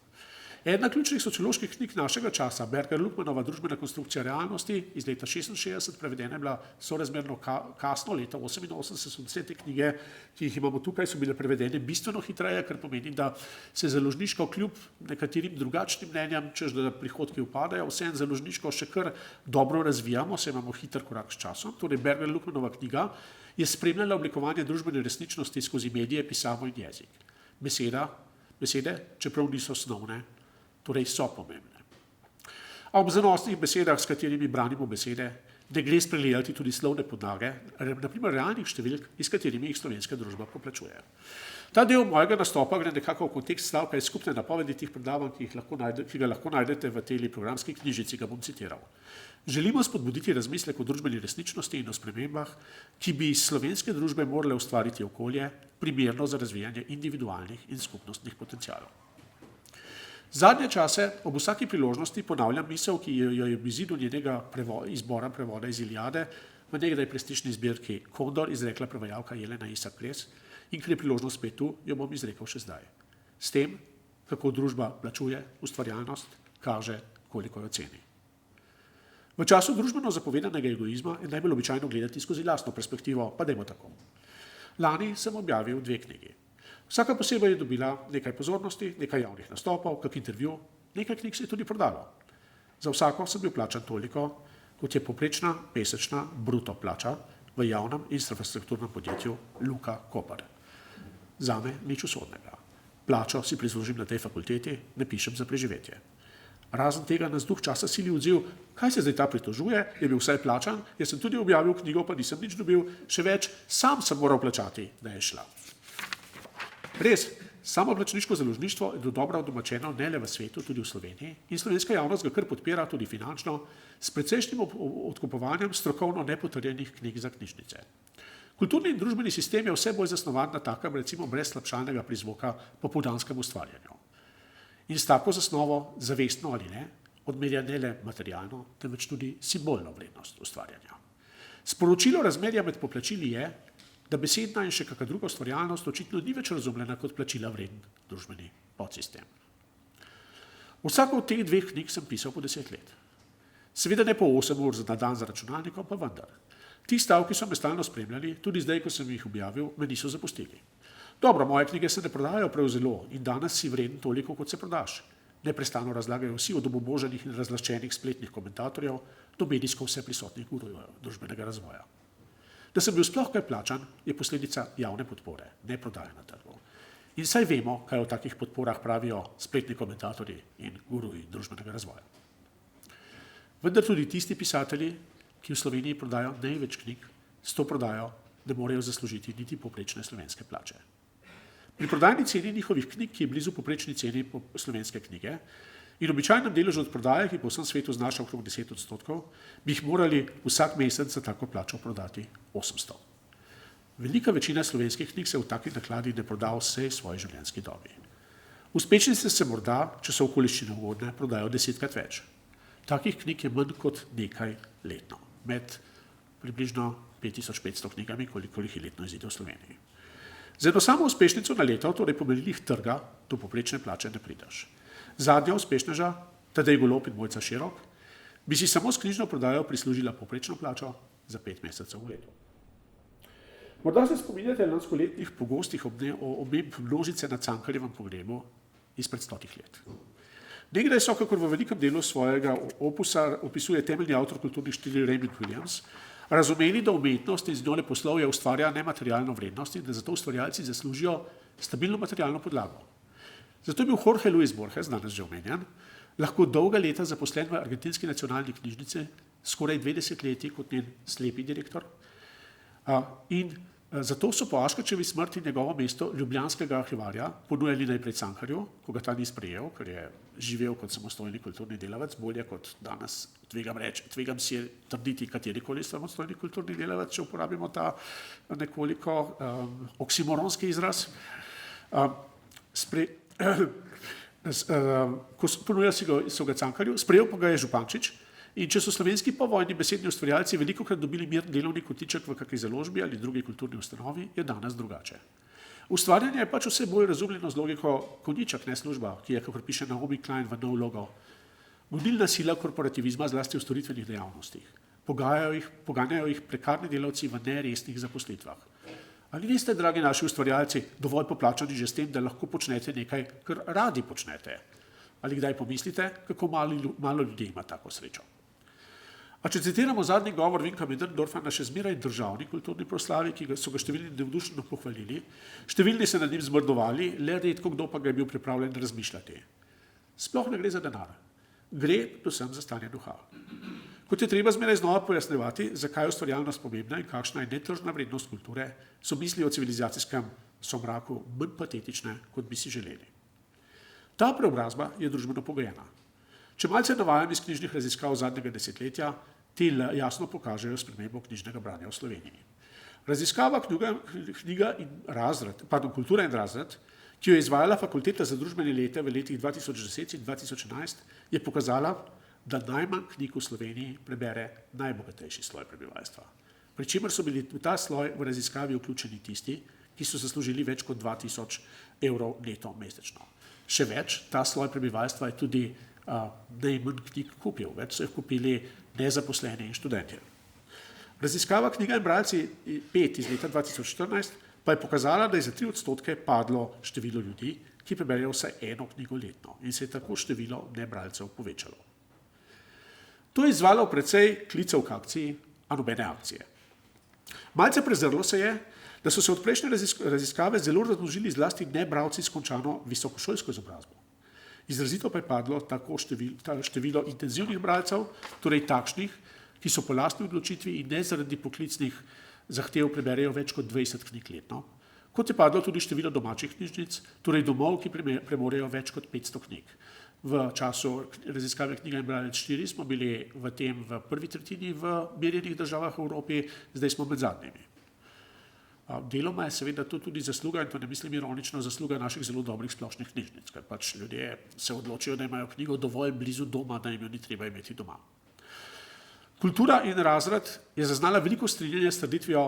Ena ključnih socioloških knjig našega časa, Berger-Luckmannova družbena konstrukcija realnosti iz leta 1966, prevedena je bila sorazmerno kasno, leta 1988, so vse te knjige, ki jih imamo tukaj, so bile prevedene bistveno hitreje, kar pomeni, da se založniško kljub nekaterim drugačnim mnenjam, češ da prihodki upadajo, vseeno založniško še kar dobro razvijamo, se imamo hiter korak s časom. Torej Berger-Luckmannova knjiga je spremljala oblikovanje družbene resničnosti skozi medije, pisavo in jezik. Besede, čeprav niso osnovne, torej so pomembne. A ob zanosnih besedah, s katerimi branimo besede, ne gre spregledati tudi slovne podlage, naprimer realnih številk, iz katerimi jih slovenska družba poplačuje. Ta del mojega nastopa gre nekako v kontekst stavka iz skupne napovedi teh predavanj, ki ga lahko najdete v tej programski knjižici, ga bom citiral. Želimo spodbuditi razmislek o družbeni resničnosti in o spremembah, ki bi iz slovenske družbe morale ustvariti okolje, primerno za razvijanje individualnih in skupnostnih potencialov. Zadnje čase ob vsaki priložnosti ponavljam misel, ki jo je v izidu njenega izbora prevoda iz Iliade v nekdaj prestižni zbirki Kondor izrekla prevajalka Jelena Isak-Ples in ker je priložnost spet tu, jo bom izrekel še zdaj. S tem, kako družba plačuje ustvarjalnost, kaže, koliko jo ceni. V času družbeno zapovedanega egoizma je najbolj običajno gledati skozi lastno perspektivo, pa dajmo tako. Lani sem objavil 2 knjigi. Vsaka posebej je dobila nekaj pozornosti, nekaj javnih nastopov, kak intervju, nekaj knjig se je tudi prodalo. Za vsako sem bil plačan toliko, kot je povprečna mesečna bruto plača v javnem infrastrukturnem podjetju Luka Koper. Zame nič usodnega. Plačo si prislužim na tej fakulteti, ne pišem za preživetje. Razen tega nas duh časa sili odziv, kaj se zdaj ta pritožuje, je bil vsaj plačan, jaz sem tudi objavil knjigo, pa nisem nič dobil, še več, sam sem moral plačati, da je šla. Res, samoplačniško založništvo je dodobra odomačeno ne le v svetu, tudi v Sloveniji in slovenska javnost ga kar podpira tudi finančno s precejšnjim odkupovanjem strokovno nepotrjenih knjig za knjižnice. Kulturni in družbeni sistem je vse bolj zasnovan na takem, recimo brez slabšalnega prizvoka popoldanskem ustvarjanju. In s tako zasnovo, zavestno ali ne, odmerja ne le materialno, temveč tudi simbolno vrednost ustvarjanja. Sporočilo razmerja med poplačili je, da besedna in še kakšna druga ustvarjalnost očitno ni več razumljena kot plačila vreden družbeni podsistem. Vsako od teh 2 knjig sem pisal po 10 let. Seveda ne po 8 ur na dan za računalnikom, pa vendar. Ti stavki so me stalno spremljali, tudi zdaj, ko sem jih objavil, me niso zapustili. Dobro, moje knjige se ne prodajajo prav zelo in danes si vreden toliko, kot se prodaš. Neprestano razlagajo vsi od obubožanih in razlaščenih spletnih komentatorjev do medijsko vse prisotnih gurujev družbenega razvoja. Da sem bil sploh kaj plačan, je posledica javne podpore, ne prodaje na trgu. In saj vemo, kaj o takih podporah pravijo spletni komentatorji in guruji družbenega razvoja. Vendar tudi tisti pisatelji, ki v Sloveniji prodajo največ knjig, s to prodajo ne morejo zaslužiti niti povprečne slovenske plače. Pri prodajni ceni njihovih knjig, ki je blizu povprečni ceni slovenske knjige, in običajnem deležu od prodaje, ki po vsem svetu znaša okrog 10%, bi jih morali vsak mesec za tako plačo prodati 800. Velika večina slovenskih knjig se v taki nakladi ne proda vsej svoji življenjski dobi. Uspešnice se morda, če so okoliščine ugodne, prodajo 10-krat več. Takih knjig je manj kot nekaj letno, med približno 5500 knjigami, koliko jih letno izide v Sloveniji. Z eno samo uspešnico na leto, torej po merilih trga, do povprečne plače ne prideš. Zadnja uspešneža, Tadej Golob in Mojca Širok, bi si samo s knjižno prodajo prislužila povprečno plačo za 5 mesecev v letu. Morda se spominjate lanskoletnih pogostih omemb množice na Cankarjevem pogrebu izpred 100 let. Nekdaj so, kakor v velikem delu svojega opusa opisuje temeljni avtor kulturnih štiril Raymond Williams, razumeli, da umetnost in z njo leposlovje ustvarja nematerialno vrednost in da zato ustvarjalci zaslužijo stabilno materialno podlago. Zato je bil Jorge Luis Borges, danes že omenjen, lahko dolga leta zaposlen v argentinski nacionalni knjižnici, skoraj 20 leti kot njen slepi direktor. In zato so po Aškerčevi smrti njegovo mesto ljubljanskega arhivarja ponujali najprej Cankarju, ko ga ta ni sprejel, ker je živel kot samostojni kulturni delavec, bolje kot danes, tvegam si trditi katerikoli samostojni kulturni delavec, če uporabimo ta nekoliko oksimoronski izraz. Ponujali so ga Cankarju, sprejel pa ga je Župančič. In če so slovenski povojni besedni ustvarjalci velikokrat dobili mirn delovni kotiček v kakšni založbi ali drugi kulturni ustanovi, je danes drugače. Ustvarjanje je pač vse bolj razumljeno z logiko konjiček, ne služba, ki je, kakor piše Naomi Klein v nov logo, gonilna sila korporativizma zlasti v storitvenih dejavnostih. Poganjajo jih prekarni delavci v neresnih zaposlitvah. Ali niste, dragi naši ustvarjalci, dovolj poplačani že s tem, da lahko počnete nekaj, kar radi počnete? Ali kdaj pomislite, kako malo ljudi ima tako srečo? A če citiramo zadnji govor Vinka Medendorfa na še zmeraj državni kulturni proslavi, ki so ga številni navdušeno pohvalili, številni se nad njim zmrdovali, le redko kdo pa ga je bil pripravljen razmišljati. Sploh ne gre za denar. Gre predvsem za stanje duha. Kot je treba zmeraj znova pojasnjevati, zakaj je ustvarjalnost pomembna in kakšna je netržna vrednost kulture, so misli o civilizacijskem somraku manj patetične, kot bi si želeli. Ta preobrazba je družbeno pogojena. Če malce navajam iz knjižnih raziskav zadnjega desetletja, te jasno pokažejo spremembo knjižnega branja v Sloveniji. Raziskava Kultura in razred, ki jo je izvajala Fakulteta za družbene lete v letih 2010 in 2011, je pokazala, da najmanj knjig v Sloveniji prebere najbogatejši sloj prebivalstva. Pri čemer so bili v ta sloj v raziskavi vključeni tisti, ki so zaslužili več kot 2000 evrov neto mesečno. Še več, ta sloj prebivalstva je tudi najmanj knjig kupil, več so jih kupili nezaposleni in študentje. Raziskava Knjiga in bralci 5 iz leta 2014 pa je pokazala, da je za 3% padlo število ljudi, ki preberejo vsaj eno knjigo letno in se je tako število nebralcev povečalo. To je izzvalo precej klicev k akciji, a nobene akcije. Malce prezrlo se je, da so se od prejšnje raziskave zelo razmnožili zlasti nebralci s končano visokošolsko izobrazbo. Izrazito pa je padlo tako število intenzivnih bralcev, torej takšnih, ki so po lastni odločitvi in ne zaradi poklicnih zahtev preberejo več kot 20 knjig letno, kot je padlo tudi število domačih knjižnic, torej domov, ki premorejo več kot 500 knjig. V času raziskave Knjiga in bralec 4 smo bili v prvi tretjini v merjenih državah v Evropi, zdaj smo med zadnjimi. Deloma je seveda to tudi zasluga, in to ne mislim ironično, zasluga naših zelo dobrih splošnih knjižnic, ker pač ljudje se odločijo, da imajo knjigo dovolj blizu doma, da jim jo ni treba imeti doma. Kultura in razred je zaznala veliko strinjanje s trditvijo,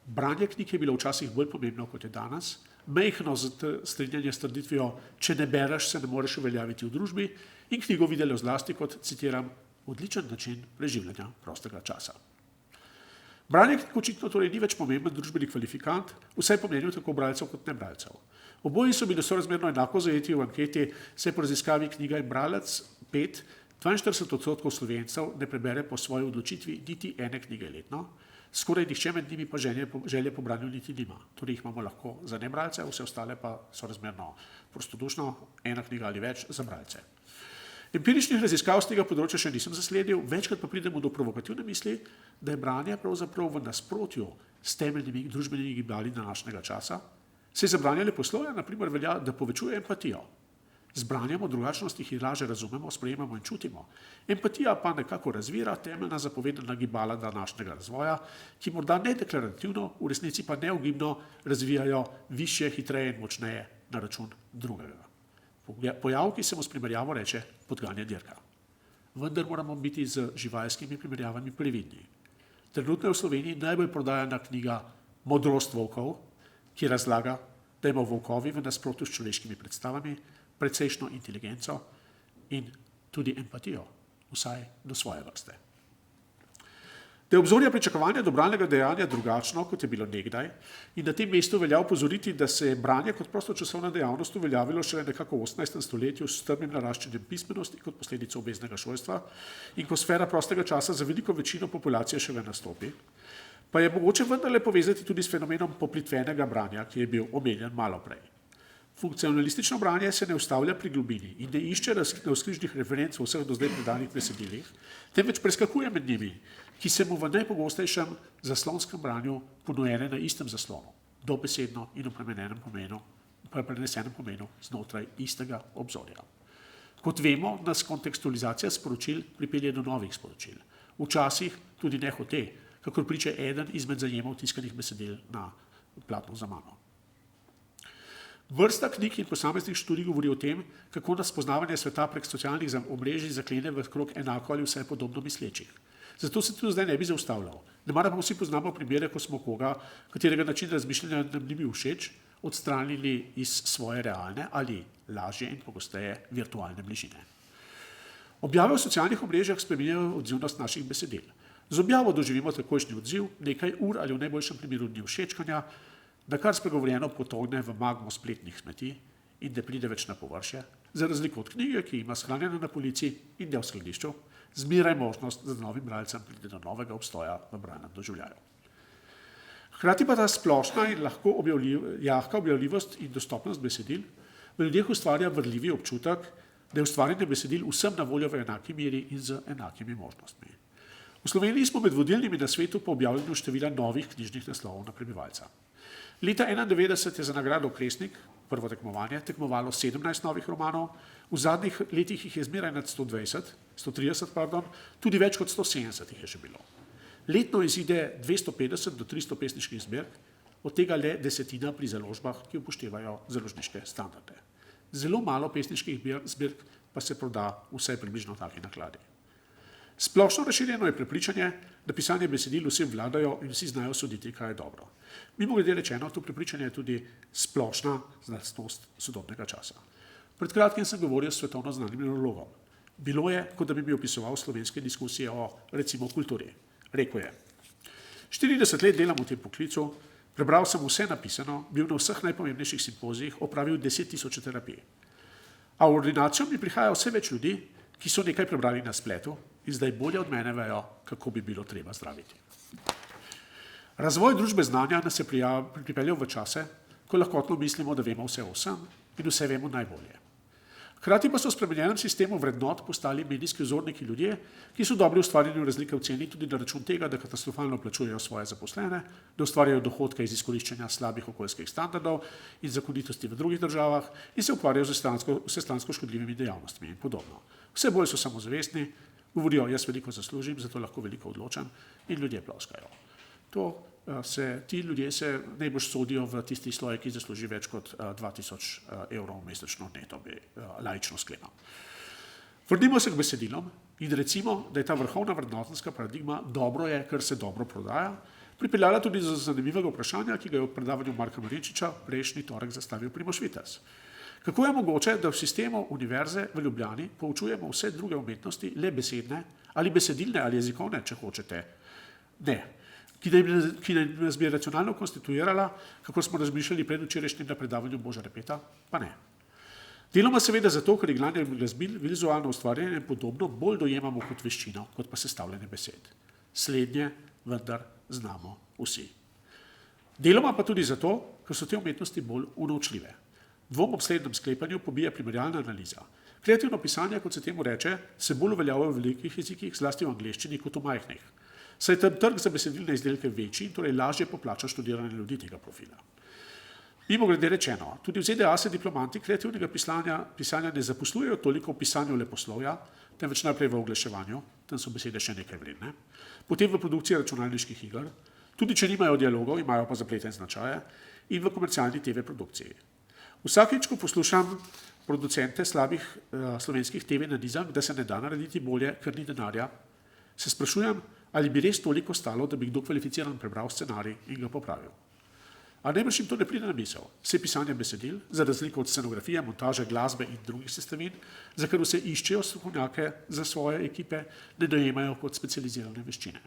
branje knjig je bilo včasih bolj pomembno, kot je danes, mejhno strinjanje s trditvijo, če ne bereš, se ne moreš uveljaviti v družbi, in knjigo videlo zlasti kot, citiram, odličen način preživljanja prostega časa. Branje knjig očitno torej ni več pomemben družbeni kvalifikant, vsaj po mnenju tako bralcev kot nebralcev. Oboji so bili sorazmerno enako zajeti v anketi, saj po raziskavi Knjiga in bralec 5, 42% Slovencev ne prebere po svoji odločitvi niti ene knjige letno, skoraj nihče med njimi pa želje po branju niti nima. Torej jih imamo lahko za nebralce, vse ostale pa sorazmerno prostodušno, ena knjiga ali več za bralce. Empiričnih raziskav z tega področja še nisem zasledil, večkrat pa pridemo do provokativne misli, da je branje pravzaprav v nasprotju s temeljnimi družbenimi gibanji današnjega časa, saj za branje leposlovja na primer velja, da povečuje empatijo. Z branjem o drugačnostih jih lažje razumemo, sprejemamo in čutimo. Empatija pa nekako razvira temeljna zapovedana gibala današnjega razvoja, ki morda nedeklarativno, v resnici pa neugibno razvijajo višje, hitreje in močneje na račun drugega. Pojav, ki se mu s primerjavo reče podganja dirka. Vendar moramo biti z živalskimi primerjavami previdni. Trenutno je v Sloveniji najbolj prodajana knjiga Modrost volkov, ki razlaga, da ima volkovi v nasprotju s človeškimi predstavami precejšno inteligenco in tudi empatijo, vsaj do svoje vrste. Da je obzorje pričakovanja do bralnega dejanja drugačno, kot je bilo nekdaj, in na tem mestu velja opozoriti, da se je branje kot prostočasovna dejavnost uveljavilo šele nekako v 18. stoletju s strmim naraščanjem pismenosti kot posledico obveznega šolstva in ko sfera prostega časa za veliko večino populacije šele nastopi, pa je mogoče vendarle povezati tudi s fenomenom poplitvenega branja, ki je bil omenjen malo prej. Funkcionalistično branje se ne ustavlja pri globini in ne išče navzkrižnih referenc v vseh do zdaj predanih besedilih, temveč preskakuje med njimi, ki se mu v najpogostejšem zaslonskem branju ponujene na istem zaslonu, dobesedno in v prenesenem pomenu znotraj istega obzorja. Kot vemo, nas kontekstualizacija sporočil pripelje do novih sporočil, včasih tudi nehote, kakor priča eden izmed zajemov tiskanih besedil na platnu za mano. Vrsta knjig in posameznih študij govori o tem, kako nas spoznavanje sveta prek socialnih omrežij zaklene v krog enako ali vsaj podobno mislečih. Zato se tudi zdaj ne bi zaustavljal. Nemara pa vsi poznamo primere, ko smo koga, katerega način razmišljanja nam ni bil všeč, odstranili iz svoje realne ali lažje in pogosteje virtualne bližine. Objave v socialnih omrežjih spreminjajo odzivnost naših besedil. Z objavo doživimo takojšnji odziv, nekaj ur ali v najboljšem primeru dni všečkanja, na kar spregovorjeno potogne v magmo spletnih smeti in ne pride več na površje, za razliko od knjige, ki ima shranjeno na polici in ne v skladišču, zmeraj možnost, da novim bralcem pride do novega obstoja v bralnem doživljaju. Hkrati pa ta splošna in lahko jahka objavljivost in dostopnost besedil v ljudeh ustvarja vrljivi občutek, da je ustvarjanje besedil vsem na voljo v enaki meri in z enakimi možnostmi. V Sloveniji smo med vodilnimi na svetu po objavljanju števila novih knjižnih naslovov na prebivalca. Leta 1991 je za nagrado Kresnik, prvo tekmovanje, tekmovalo 17 novih romanov, v zadnjih letih jih je zmeraj nad 130, tudi več kot 170 jih je že bilo. Letno izide 250 do 300 pesniških zbirk, od tega le desetina pri založbah, ki upoštevajo založniške standarde. Zelo malo pesniških zbirk pa se proda vsaj približno taki nakladi. Splošno razširjeno je prepričanje, da pisanje besedil vsi vladajo in vsi znajo soditi, kaj je dobro. Mimogrede rečeno, to prepričanje je tudi splošna znanstvenost sodobnega časa. Pred kratkim sem govoril s svetovno znanim neurologom. Bilo je, kot da bi mi opisoval slovenske diskusije o, recimo, kulturi. Rekel je: 40 let delam v tem poklicu, prebral sem vse napisano, bil na vseh najpomembnejših simpozijih, opravil 10.000 terapij. A v ordinacijo mi prihaja vse več ljudi, ki so nekaj prebrali na spletu in zdaj bolje od mene vejo, kako bi bilo treba zdraviti. Razvoj družbe znanja nas je pripeljal v čase, ko lahkotno mislimo, da vemo vse o vsem in vse vemo najbolje. Hkrati pa so v spremenjenem sistemu vrednot postali medijski vzorniki ljudje, ki so dobri v ustvarjanju razlike v ceni tudi na račun tega, da katastrofalno plačujejo svoje zaposlene, da ustvarjajo dohodke iz izkoriščanja slabih okoljskih standardov in zakonitosti v drugih državah in se ukvarjajo z vsestransko škodljivimi dejavnostmi in podobno. Vse bolj so samozavestni, govorijo, jaz veliko zaslužim, zato lahko veliko odločam in ljudje ploskajo. Ti ljudje se najbolj sodijo v tisti sloj, ki zasluži več kot 2000 evrov mesečno neto, bi laično sklenil. Vrnimo se k besedilom in recimo, da je ta vrhovna vrednotenska paradigma dobro je, ker se dobro prodaja, pripeljala tudi do zanimivega vprašanja, ki ga je v predavanju Marka Marinčiča prejšnji torek zastavil Primož Vitez. Kako je mogoče, da v sistemu univerze v Ljubljani poučujemo vse druge umetnosti, le besedne ali besedilne ali jezikovne, če hočete? Ne. Ki nas bi racionalno konstituirala, kako smo razmišljali predvčerajšnjim na predavanju Boža Repeta, pa ne. Deloma seveda zato, ker igranje glasbil, vizualno ustvarjanje in podobno bolj dojemamo kot veščino, kot pa sestavljanje besed. Slednje vendar znamo vsi. Deloma pa tudi zato, ker so te umetnosti bolj unovčljive. Dvom ob slednjem sklepanju pobija primerjalna analiza. Kreativno pisanje, kot se temu reče, se bolj uveljavlja v velikih jezikih, zlasti v angleščini kot v majhnih. Saj je tam trg za besedilne izdelke večji in torej lažje poplača študiranje ljudi tega profila. Mimogrede rečeno, tudi v ZDA se diplomanti kreativnega pisanja ne zaposlujejo toliko v pisanju leposlovja, temveč najprej v oglaševanju, tam so besede še nekaj vredne, potem v produkciji računalniških iger, tudi če nimajo dialogov, imajo pa zapleten značaje, in v komercialni TV produkciji. Vsakič, ko poslušam producente slabih slovenskih TV nanizank, da se ne da narediti bolje, ker ni denarja, se sprašujem, ali bi res toliko stalo, da bi kdo kvalificiran prebral scenarij in ga popravil. A najbrž jim to ne pride na misel. Vse pisanje besedil, za razliko od scenografije, montaže, glasbe in drugih sestavin, za kar se iščejo strokovnjake za svoje ekipe, ne dojemajo kot specializirane veščine.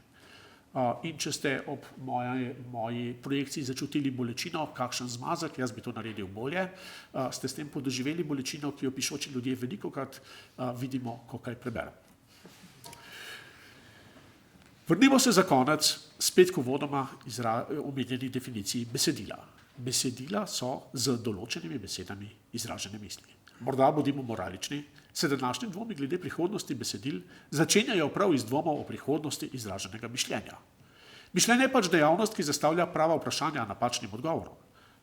In če ste ob moji projekciji začutili bolečino, kakšen zmazek, jaz bi to naredil bolje, ste s tem podoživeli bolečino, ki jo pišoči ljudje velikokrat vidimo, ko kaj preberemo. Vrnimo se za konec spet k uvodoma omenjeni definiciji besedila. Besedila so z določenimi besedami izražene misli. Morda bodimo moralični, se današnji dvomi glede prihodnosti besedil začenjajo prav iz dvomov o prihodnosti izraženega mišljenja. Mišljenje je pač dejavnost, ki zastavlja prava vprašanja napačnim odgovorom.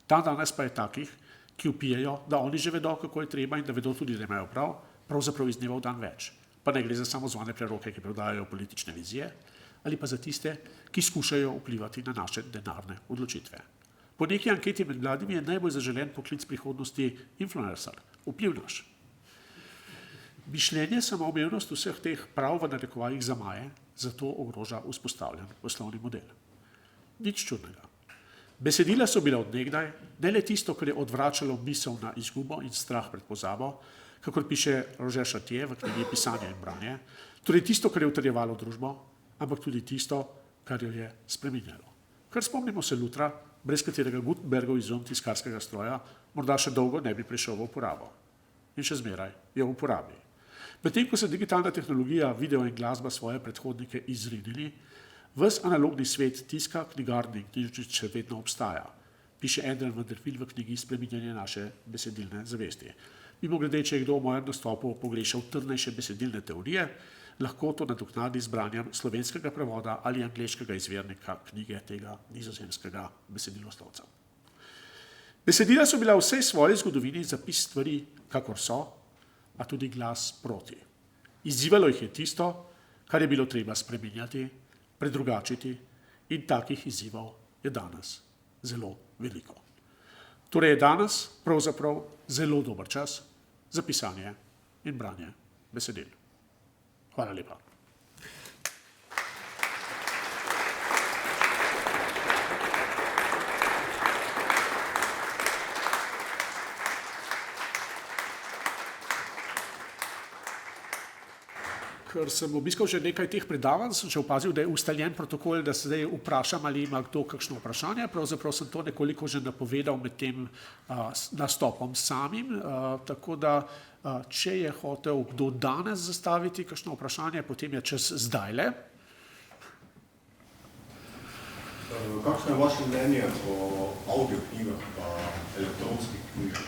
Ta danes pa je takih, ki vpijejo, da oni že vedo, kako je treba in da vedo tudi, da imajo prav, pravzaprav iz dneva v dan več. Pa ne gre za samozvane preroke, ki prodajajo politične vizije, ali pa za tiste, ki skušajo vplivati na naše denarne odločitve. Po neki anketi med mladimi je najbolj zaželen poklic prihodnosti influencer, vplivnež. Mišljenje samoumevnost vseh teh prav v narekovajih zamaje, zato ogroža vzpostavljen poslovni model. Nič čudnega. Besedila so bila od nekdaj, ne le tisto, kar je odvračalo misel na izgubo in strah pred pozabo, kakor piše Roger Chartier v knjigi Pisanje in branje, torej tisto, kar je utrjevalo družbo, ampak tudi tisto, kar jo je spreminjalo. Kar spomnimo se Lutra, brez katerega Gutenbergov izum tiskarskega stroja morda še dolgo ne bi prišel v uporabo. In še zmeraj je v uporabi. Medtem ko se digitalna tehnologija, video in glasba svoje predhodnike izrinili, ves analogni svet tiska, knjigarni in knjižnic še vedno obstaja, piše Adrian Vanderbilt v knjigi Spreminjanje naše besedilne zavesti. Mimogrede, če je kdo v mojem nastopu pogrešal trdnejše besedilne teorije, lahko to nadoknadi z branjem slovenskega prevoda ali angleškega izvirnika knjige tega nizozemskega besediloslovca. Besedila so bila v vsej svoji zgodovini zapis stvari, kakor so, a tudi glas proti. Izzivalo jih je tisto, kar je bilo treba spreminjati, predrugačiti, in takih izzivov je danes zelo veliko. Torej je danes pravzaprav zelo dober čas za pisanje in branje besedil. Hvala lepa. Ker sem obiskal že nekaj teh predavanj, sem še opazil, da je ustaljen protokol, da se zdaj vprašam, ali ima kdo kakšno vprašanje. Pravzaprav sem to nekoliko že napovedal med tem nastopom samim, tako da če je hotel kdo danes zastaviti kakšno vprašanje, potem je čas zdajle. Kakšno je vaše mnenje o audioknjigah pa elektronskih knjigah?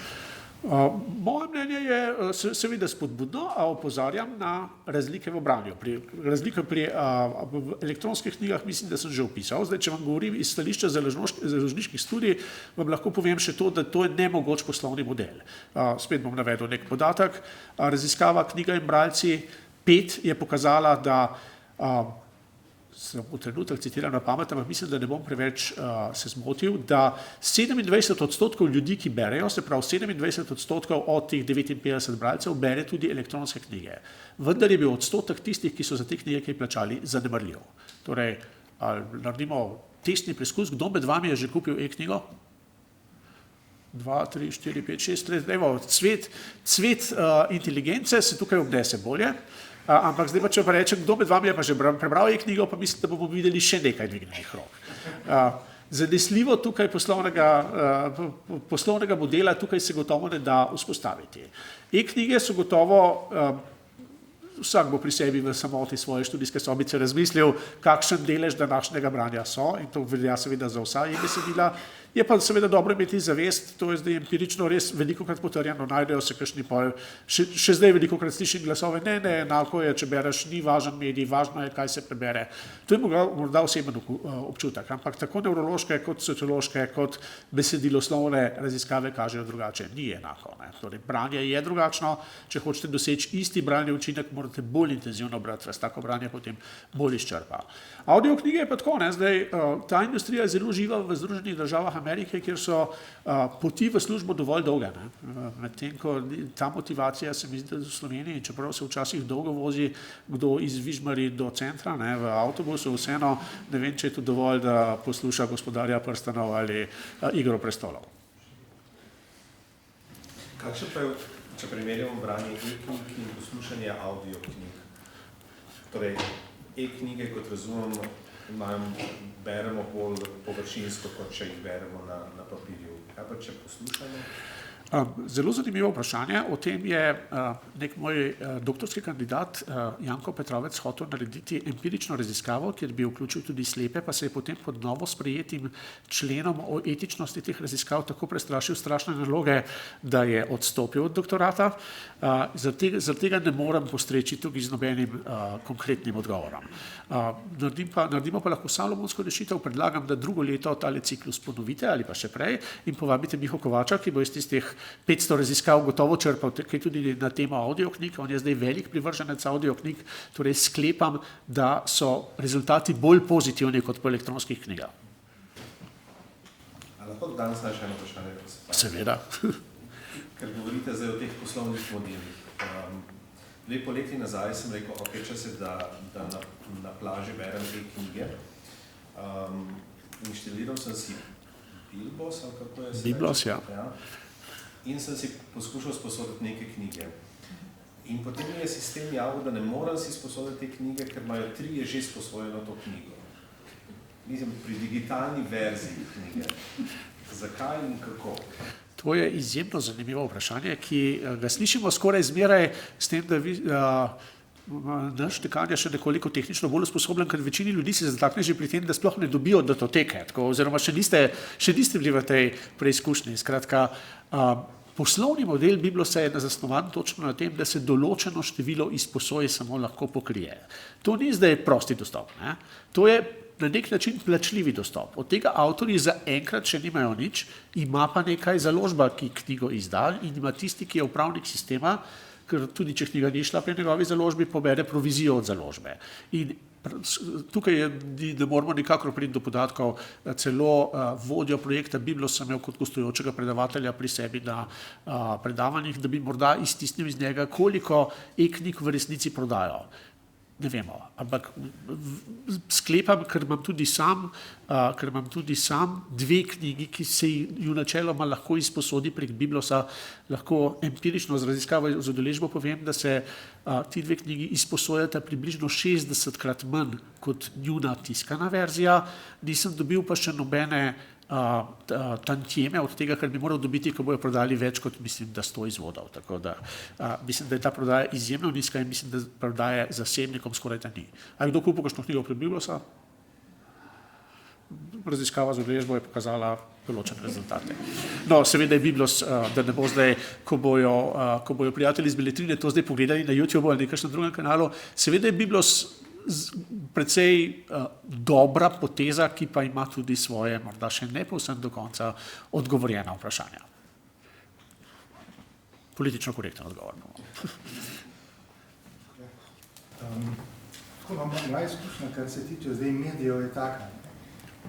Moje mnenje je seveda spodbudno, a opozarjam na razlike v branju. Razlike pri elektronskih knjigah mislim, da sem že opisal. Zdaj, če vam govorim iz stališča založniških študij, vam lahko povem še to, da to je nemogoč poslovni model. Spet bom navedel nek podatek. Raziskava Knjiga in bralci 5 je pokazala, da sem v trenutek citiral na pamet, ampak mislim, da ne bom preveč se zmotil, da 27% ljudi, ki berejo, se pravi 27% od teh 59 bralcev, bere tudi elektronske knjige. Vendar je bil odstotek tistih, ki so za te knjige kaj plačali, zanemarljiv. Torej, naredimo testni preskus, kdo med vami je že kupil e-knjigo? 2, 3, 4, 5, 6, evo, cvet inteligence se tukaj obnese bolje. Ampak zdaj pa, če pa rečem, kdo med vami je pa že prebral e-knjigo, pa mislim, da bomo videli še nekaj dvignjenih rok. Zanesljivo tukaj poslovnega modela tukaj se gotovo ne da vzpostaviti. E-knjige so gotovo, vsak bo pri sebi v samoti svoje študijske sobice razmislil, kakšen delež današnjega branja so, in to velja seveda za vsa e-besedila, Je pa seveda dobro imeti zavest, to je zdaj empirično res velikokrat potrjeno, najdejo se kakšni pol, še zdaj velikokrat slišim glasove, ne, enako je, če bereš, ni važen medij, važno je, kaj se prebere. To je morda oseben občutek, ampak tako nevrološke kot sociološke, kot besediloslovne raziskave kažejo drugače, ni enako. Ne. Torej, branje je drugačno, če hočete doseči isti branje učinek, morate bolj intenzivno brati, vas tako branje potem bolj izčrpa. Audio knjige je pa tako, ne, zdaj ta industrija je zelo živa v Združenih državah Amerike, kjer so poti v službo dovolj dolge. Medtem ko ta motivacija se mi zdi v Sloveniji, čeprav se včasih dolgo vozi kdo iz Vižmari do centra, ne, v avtobusu, vseeno ne vem, če je to dovolj, da posluša Gospodarja prstanov ali Igro prestolov. Kakšen pa je, če primerjamo branje e-knjig in poslušanje audio knjig? Torej, e-knjige, kot razumem, beremo bolj površinsko, kot če jih beremo na papirju. Kaj pa če poslušamo? Zelo zanimivo vprašanje. O tem je nek moj doktorski kandidat Janko Petrovec hotel narediti empirično raziskavo, kjer bi vključil tudi slepe, pa se je potem pod novo sprejetim členom o etičnosti teh raziskav tako prestrašil strašne naloge, da je odstopil od doktorata. Zaradi tega ne morem postreči tukaj z nobenim konkretnim odgovorom. Naredimo pa lahko salomonsko rešitev, predlagam, da drugo leto tale ciklus ponovite ali pa še prej in povabite Miho Kovača, ki bo iz tistih 500 raziskav gotovo črpal, kaj tudi na temo audioknjig, on je zdaj velik privrženec audioknjig, torej sklepam, da so rezultati bolj pozitivni kot po elektronskih knjigah. A lahko danes še eno vprašanje? Seveda. Ker govorite zdaj o teh poslovnih modelih. Lepo leti nazaj sem rekel, ok, čas je, da na plaži berem te knjige. Inštaliral sem si Biblos, ali kako je se Biblos, ja. In sem si poskušal sposoditi neke knjige. In potem mi je sistem javil, da ne moram si sposoditi te knjige, ker imajo 3 že sposojeno to knjigo. Mislim, pri digitalni verziji knjige. Zakaj in kako? To je izjemno zanimivo vprašanje, ki ga slišimo skoraj zmeraj s tem, da naš dekan je še nekoliko tehnično bolj usposobljen, ker večini ljudi se zatakne že pri tem, da sploh ne dobijo datoteke, oziroma še niste bili v tej preizkušnji. Skratka, poslovni model Biblosa je zasnovan točno na tem, da se določeno število izposoje samo lahko pokrije. To ni zdaj prosti dostop, ne? To je na nek način plačljivi dostop. Od tega avtorji zaenkrat še nimajo nič, ima pa nekaj založba, ki knjigo izda in ima tisti, ki je upravnik sistema, ker tudi če knjiga ni šla pri njegovi založbi, pobere provizijo od založbe. In tukaj ne moramo nikakor priti do podatkov, celo vodjo projekta Biblos sem imel kot gostujočega predavatelja pri sebi na predavanjih, da bi morda iztisnil iz njega, koliko e-knjig v resnici prodajo. Ne vemo, ampak sklepam, ker imam tudi sam 2 knjigi, ki se ju načeloma lahko izposodi prek Biblosa, lahko empirično z raziskavo z udeležbo povem, da se ti 2 knjigi izposojata približno 60krat manj kot njuna tiskana verzija, nisem dobil pa še nobene tantjeme od tega, kar bi moral dobiti, ko bojo prodali več kot, mislim, da 100 izvodov. Tako da mislim, da je ta prodaja izjemno nizka in mislim, da prodaje zasebnikom skoraj da ni. A je kdo kupil kakšno knjigo pred Biblosa? Raziskava z udeležbo je pokazala določene rezultate. No, seveda je Biblos, da ne bo zdaj, ko bojo prijatelji iz Beletrine to zdaj pogledali na YouTube ali nekakšnem drugem kanalu, seveda je Biblos precej dobra poteza, ki pa ima tudi svoje, morda še ne povsem do konca, odgovorjena vprašanja. Politično korektno odgovor. Moja izkušnja, kar se tiče zdaj medijev, je taka.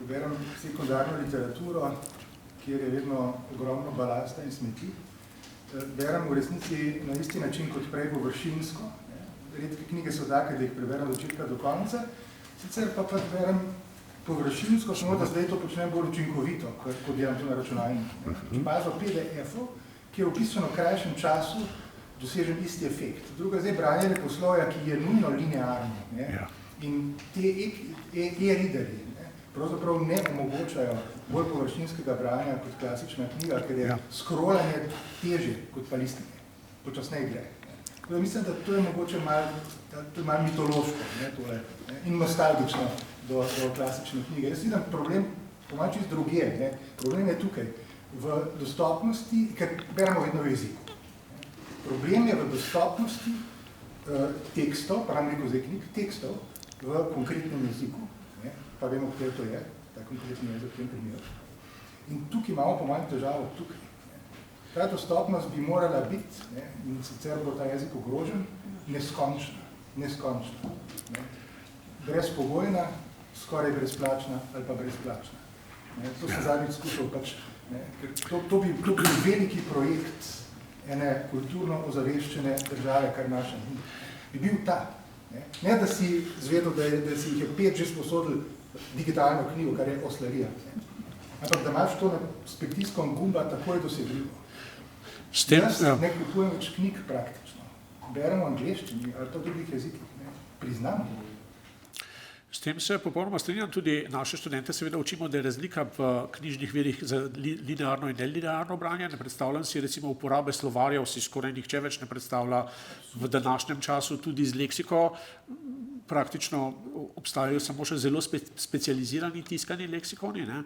Berem sekundarno literaturo, kjer je vedno ogromno balasta in smeti. Berem v resnici na isti način kot prej površinsko. Redke knjige so take, da jih preberem od začetka do konca, sicer pa berem površinsko, samo da zdaj to počnem bolj učinkovito, kot delam to na računalniku. Bazo PDF-ov, ki je v bistveno krajšem času dosežen isti efekt. Druga zdaj branje leposlovja, ki je nujno linearno. In te e-readerji pravzaprav ne omogočajo bolj površinskega branja kot klasična knjiga, ker je scrollanje težje kot pa listanje, počasneje gre. Mislim, da to je mogoče malo mitološko in nostalgično do klasične knjige. Jaz vidim problem po mojem čisto drugje, ne. Problem je tukaj v dostopnosti, ker beremo vedno v jeziku. Problem je v dostopnosti tekstov, pravim rekel zdaj knjig, tekstov v konkretnem jeziku, ne, pa vemo, kje to je, ta konkretni jezik v tem primeru. In tukaj imamo po mojem težavo tukaj. Ne. Ta dostopnost bi morala biti, ne, in sicer bo ta jezik ogrožen, neskončna. Ne. Brezpogojna, skoraj brezplačna ali pa brezplačna. Ne. To sem zadnjič skušal pač, ne, ker to bi veliki projekt ene kulturno ozaveščene države, kar naša ni. Bi bil ta. Ne, da si zvedel, da si jih je 5 že sposodili digitalno knjigo, kar je oslarija. Ampak da imaš to s pritiskom gumba, tako je dosegljivo. Jaz ne kupujem več knjig praktično. Berem v angleščini ali to v drugih jezikih. Ne. Priznam. S tem se popolnoma strinjam, tudi naše študente seveda učimo, da je razlika v knjižnih virih za linearno in nelinearno branje. Ne predstavljam si recimo uporabe slovarjev, si skoraj nihče več ne predstavlja v današnjem času, tudi z leksiko. Praktično obstajajo samo še zelo specializirani tiskani leksikoni. Ne.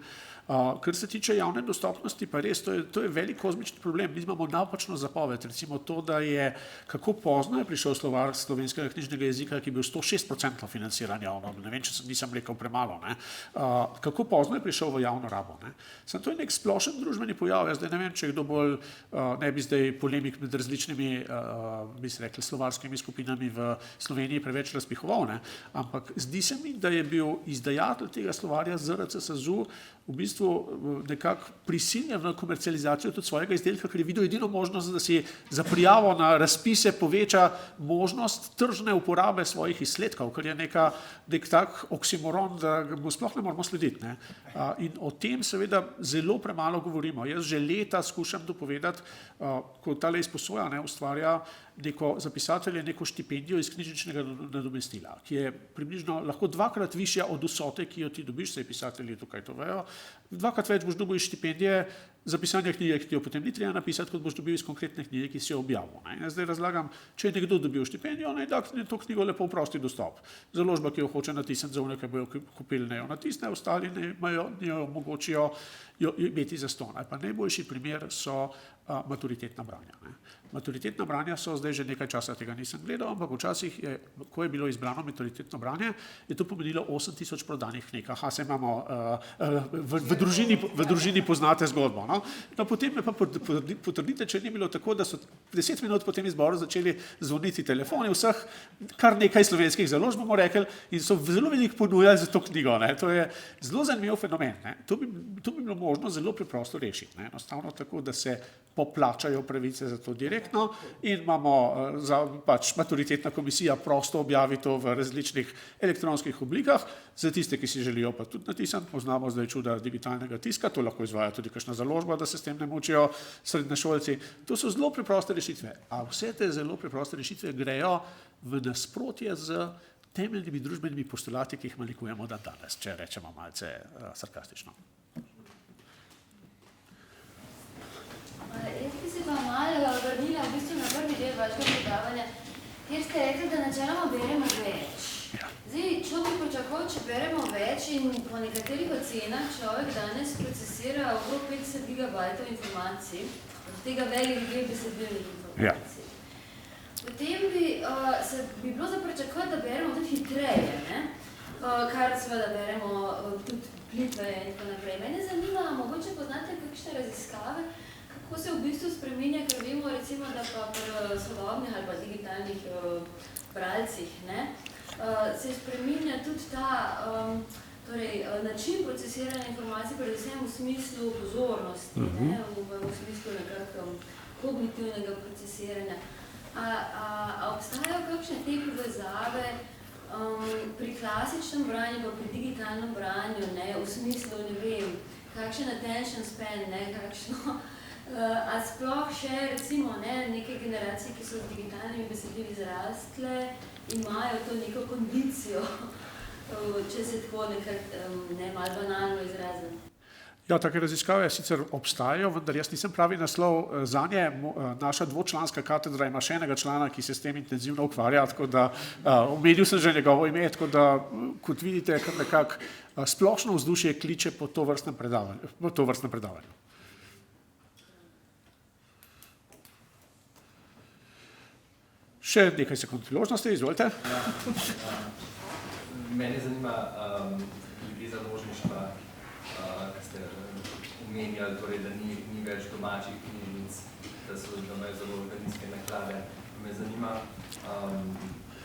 Kar se tiče javne dostopnosti, pa res, to je velik kozmični problem. Mi imamo napačno zapoved, recimo to, da je, kako pozno je prišel slovar slovenskega knjižnega jezika, ki je bil 106% financiran javno, ne vem, če nisem rekel premalo, ne. Kako pozno je prišel v javno rabo. Ne. Samo to je nek splošen družbeni pojav, jaz zdaj ne vem, če kdo bolj, ne bi zdaj polemik med različnimi, bi se rekli, slovarskimi skupinami v Sloveniji preveč razpihoval, ne. Ampak zdi se mi, da je bil izdajatelj tega slovarja ZRC SAZU v bistvu nekako prisiljen v komercializacijo tudi svojega izdelka, ker je videl edino možnost, da si za prijavo na razpise poveča možnost tržne uporabe svojih izsledkov, ker je nek tak oksimoron, da mu sploh ne moramo slediti. Ne. In o tem seveda zelo premalo govorimo. Jaz že leta skušam dopovedati, ko tale izposoja ustvarja za pisatelje neko štipendijo iz knjižničnega nadomestila, ki je približno lahko 2-krat višja od vsote, ki jo ti dobiš, saj pisatelji tukaj to vejo, 2-krat več boš dobil iz štipendije za pisanje knjige, ki jo potem ni treba napisati, kot boš dobil iz konkretne knjige, ki si jo objavil. Ne. Jaz zdaj razlagam, če je nekdo dobil štipendijo, naj da to knjigo lepo v prosti dostop. Založba, ki jo hoče natisniti za nekaj, bojo kupili, ne jo natisne, ostali ne jo omogočijo jo imeti zastonj. Pa najboljši primer so maturitetna branja. Ne. Maturitetna branja so zdaj že nekaj časa, tega nisem gledal, ampak včasih, ko je bilo izbrano maturitetno branje, je to pomenilo 8000 prodanih knjig. Aha, se imamo, v družini poznate zgodbo. No? No, potem me pa potrdite, če ni bilo tako, da so 10 minut po tem izboru začeli zvoniti telefoni vseh, kar nekaj slovenskih založb, bomo rekli, in so zelo veliko ponujali za to knjigo. Ne? To je zelo zanimiv fenomen. Ne? To bi bilo možno zelo preprosto rešiti. Ne? Enostavno tako, da se poplačajo pravice za to direktno in imamo pač maturitetna komisija prosto objavi to v različnih elektronskih oblikah, za tiste, ki si želijo pa tudi natisati, poznamo zdaj čuda digitalnega tiska, to lahko izvaja tudi kakšna založba, da se s tem ne mučijo srednješolci. To so zelo preproste rešitve, a vse te zelo preproste rešitve grejo v nasprotje z temeljnimi družbenimi postulati, ki jih malikujemo dan danes, če rečemo malce sarkastično. Jaz bi se pa malo vrnila v bistvu na prvi del vašega predavanja, kjer ste rekli, da načeloma beremo več. Zdaj, človek pričakuje, če beremo več in po nekaterih ocenah človek danes procesira okrog 50 gigabajtov informacij, od tega velik del besedilnih informacij. Potem bi bilo za pričakovati, da beremo tudi hitreje, ne? Kar seveda beremo tudi plitveje in tako naprej. Mene zanima, mogoče poznate kakšne raziskave, kako se v bistvu spreminja, ker vemo recimo, da pa pri sodobnih ali pa digitalnih bralcih, ne, se spreminja tudi ta način procesiranja informacij, predvsem v smislu pozornosti, ne, v smislu nekako kognitivnega procesiranja. A obstajajo kakšne te povezave pri klasičnem branju pa pri digitalnem branju, ne, v smislu, ne vem, kakšen attention span, ne, kakšno, a sploh še recimo neke generacije, ki so z digitalnimi besedili zrastle, imajo to neko kondicijo, če se tako nekako malo banalno izrazim. Ja, take raziskave sicer obstajajo, vendar jaz nisem pravi naslov zanje. Naša dvočlanska katedra ima še enega člana, ki se s tem intenzivno ukvarja, tako da omenil sem že njegovo ime, tako da, kot vidite, kar nekako splošno vzdušje kliče po tovrstnem predavanju. Še nekaj sekund priložnosti, izvolite. Mene zanima glede založništva, ki ste omenjali, torej, da ni več domačih knjižnic, da imajo založbe nizke naklade. Me zanima,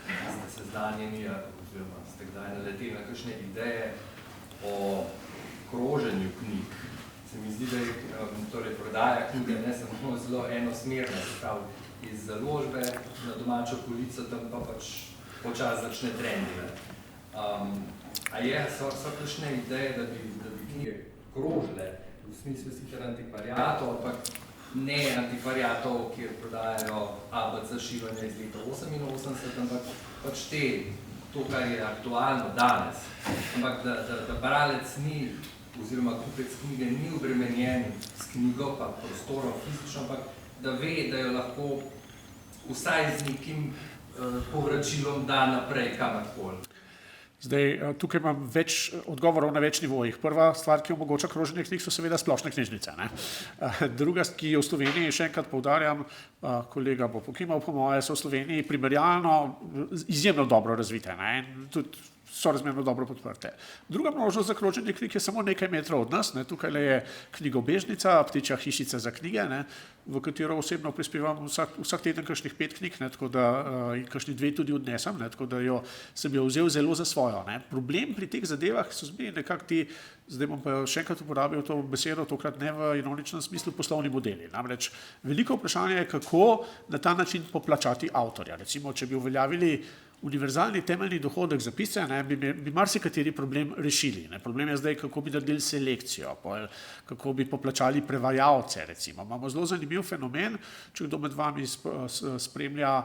ste seznanjeni oziroma ste kdaj naleteli na kakšne ideje o kroženju knjig. Se mi zdi, da je torej prodaja knjige ne samo zelo enosmerna, se pravi iz založbe na domačo polico, tam pa pač počas začne trendile. So kakšne ideje, da bi knjige krožile v smislu sicer antikvariatov, ampak ne antikvariatov, kjer prodajajo ABC šivanja iz leta 88, ampak pač to, kar je aktualno danes. Ampak da bralec ni, oziroma kupec knjige ni obremenjen s knjigo, pa prostorom fizično, ampak da ve, da jo lahko vsaj z nekim povračilom da naprej kamorkoli. Zdaj, tukaj imam več odgovorov na več nivojih. Prva stvar, ki omogoča kroženje knjig, so seveda splošne knjižnice. Druga, ki je v Sloveniji, še enkrat poudarjam, kolega bo pokimal po moje, so v Sloveniji primerjalno izjemno dobro razvite. Tudi sorazmerno dobro podprte. Druga možnost za kroženje knjig je samo nekaj metrov od nas. Tukaj je knjigobežnica, ptičja hišica za knjige, v katero osebno prispevam vsak teden kakšnih 5 knjig, tako da in kakšni 2 tudi odnesem, tako da sem jo vzel zelo za svojo. Problem pri teh zadevah so zmeraj nekako ti, zdaj bom pa še enkrat uporabil to besedo, tokrat ne v ironičnem smislu, poslovni modeli. Namreč veliko vprašanje je, kako na ta način poplačati avtorja. Recimo, če bi uveljavili univerzalni temeljni dohodek za pisce, bi marsikateri problem rešili. Problem je zdaj, kako bi naredili selekcijo, kako bi poplačali prevajalce, recimo. Imamo zelo zanimiv fenomen, če kdo med vami spremlja,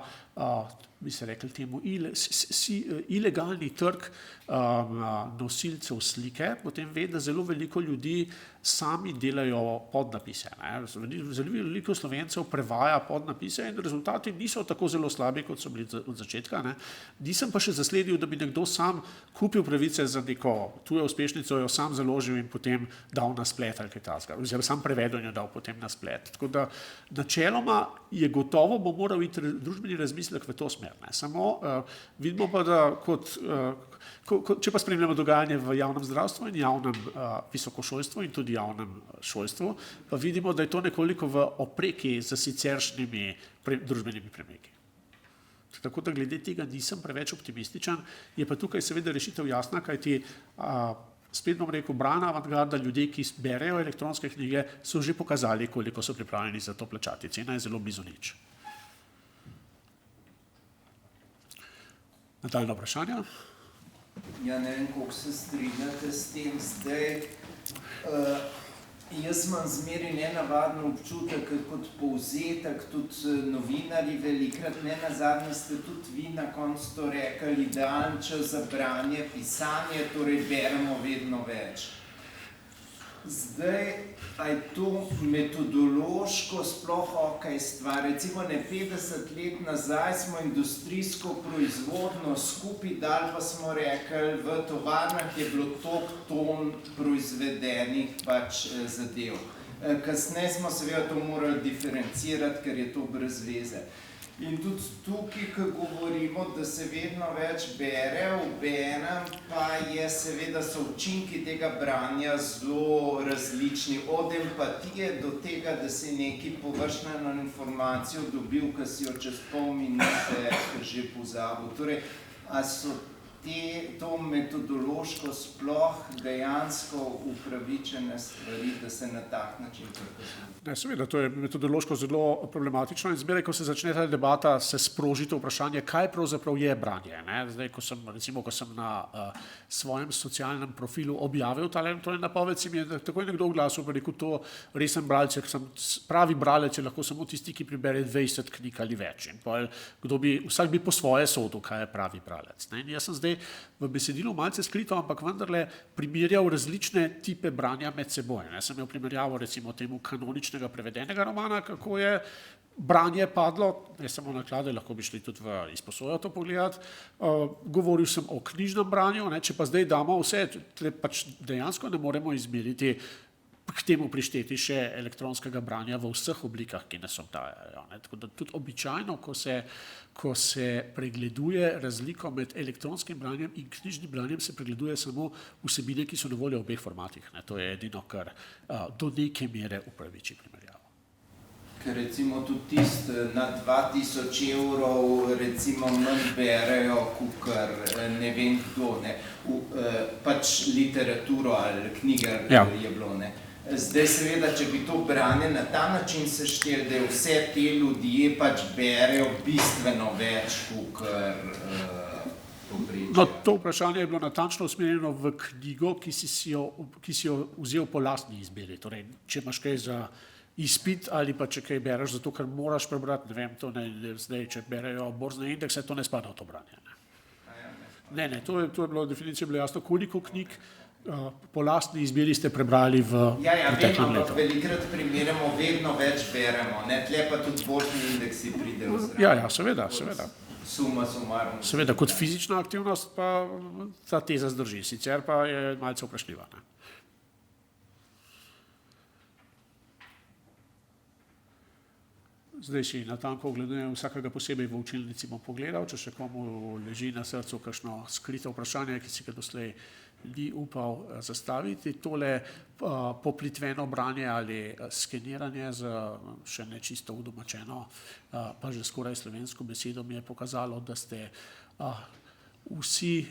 bi se rekli temu, ilegalni trg nosilcev slike, potem ve, da zelo veliko ljudi sami delajo podnapise. Zelo veliko Slovencev prevaja podnapise in rezultati niso tako zelo slabi, kot so bili od začetka. Nisem pa še zasledil, da bi nekdo sam kupil pravice za neko tujo uspešnico, jo sam založil in potem dal na splet ali kaj takega, oziroma sam prevedel in jo dal potem na splet. Tako da načeloma je gotovo, bo moral iti družbeni razmislek v to smer. Samo vidimo pa, da če pa spremljamo dogajanje v javnem zdravstvu in javnem visokošolstvu in tudi javnem šolstvu, pa vidimo, da je to nekoliko v opreki z siceršnjimi družbenimi premiki. Tako da glede tega nisem preveč optimističen, je pa tukaj seveda rešitev jasna, kajti spet bom rekel, brana avantgarda, ljudje, ki berejo elektronske knjige, so že pokazali, koliko so pripravljeni za to plačati. Cena je zelo blizu nič. Nadaljna vprašanja? Ja, ne vem, koliko se strinjate s tem zdaj. Jaz imam zmeraj nenavaden občutek, kot povzetek, tudi novinarji velikrat, ne nazadnje ste tudi vi na koncu to rekli, idealen čas za branje, pisanje, torej beremo vedno več. Zdaj, a je to metodološko sploh okej stvar? Recimo 50 let nazaj smo industrijsko proizvodno skupaj dali, pa smo rekli, v tovarnah je bilo toliko ton proizvedenih zadev. Kasneje smo seveda to morali diferencirati, ker je to brez veze. In tudi tukaj, ko govorimo, da se vedno več bere, obenem pa je seveda so učinki tega branja zelo različni. Od empatije do tega, da si neki površno informacijo dobil, ki si jo čez pol minute že pozabil. Torej, a so to metodološko sploh dejansko upravičene stvari, da se na tak način prikazuje? Seveda, to je metodološko zelo problematično in zmeraj, ko se začne ta debata, se sproži to vprašanje, kaj pravzaprav je branje. Zdaj, ko sem na svojem socialnem profilu objavil tale napoved, si mi je takoj nekdo v glasu rekel, to resen bralec, pravi bralec je lahko samo tisti, ki prebere 20 knjig ali več. In vsak bi po svoje sodil, kaj je pravi bralec. In jaz sem zdaj zdaj v besedilu malce skrito, ampak vendarle primerjal različne tipe branja med seboj. Sem imel primerjavo recimo temu kanoničnega prevedenega romana, kako je branje padlo, ne samo naklade, lahko bi šli tudi v izposojo to pogledati. Govoril sem o knjižnem branju, če pa zdaj damo vse, pač dejansko ne moremo izmeriti k temu prišteti še elektronskega branja v vseh oblikah, ki nas obdajajo. Tako da tudi običajno, ko se pregleduje razliko med elektronskim branjem in knjižnim branjem, se pregleduje samo vsebine, ki so na voljo v obeh formatih. To je edino, kar do neke mere upraviči primerjavo. Ker recimo tudi na 2000 evrov recimo manj berejo, kakor ne vem kdo, pač literaturo ali knjige je bilo. Zdaj seveda, če bi to branje na ta način sešteli, da vse te ljudje pač berejo bistveno več, kakor povprečje. No, to vprašanje je bilo natančno usmerjeno v knjigo, ki si jo vzel po lastni izbiri. Torej, če imaš kaj za izpit ali pa če kaj bereš, zato ker moraš prebrati, ne vem, to zdaj, če berejo borzne indekse, to ne spada v to branje. Ne, to je bilo definicija bilo jasno, koliko knjig po lastni izbiri ste prebrali v preteklem letu. Ampak velikrat primerjamo, vedno več beremo, tle pa tudi borzni indeksi pridejo zraven. Ja, seveda. Suma sumarum. Seveda, kot fizična aktivnost pa ta teza zdrži, sicer pa je malce vprašljiva. Zdaj si natanko ogledujem vsakega posebej v učilnici bom pogledal, če še komu leži na srcu kakšno skrito vprašanje, ki si ga doslej ni upal zastaviti. Tole poplitveno branje ali skeniranje z še nečisto udomačeno, pa že skoraj slovensko besedo mi je pokazalo, da ste vsi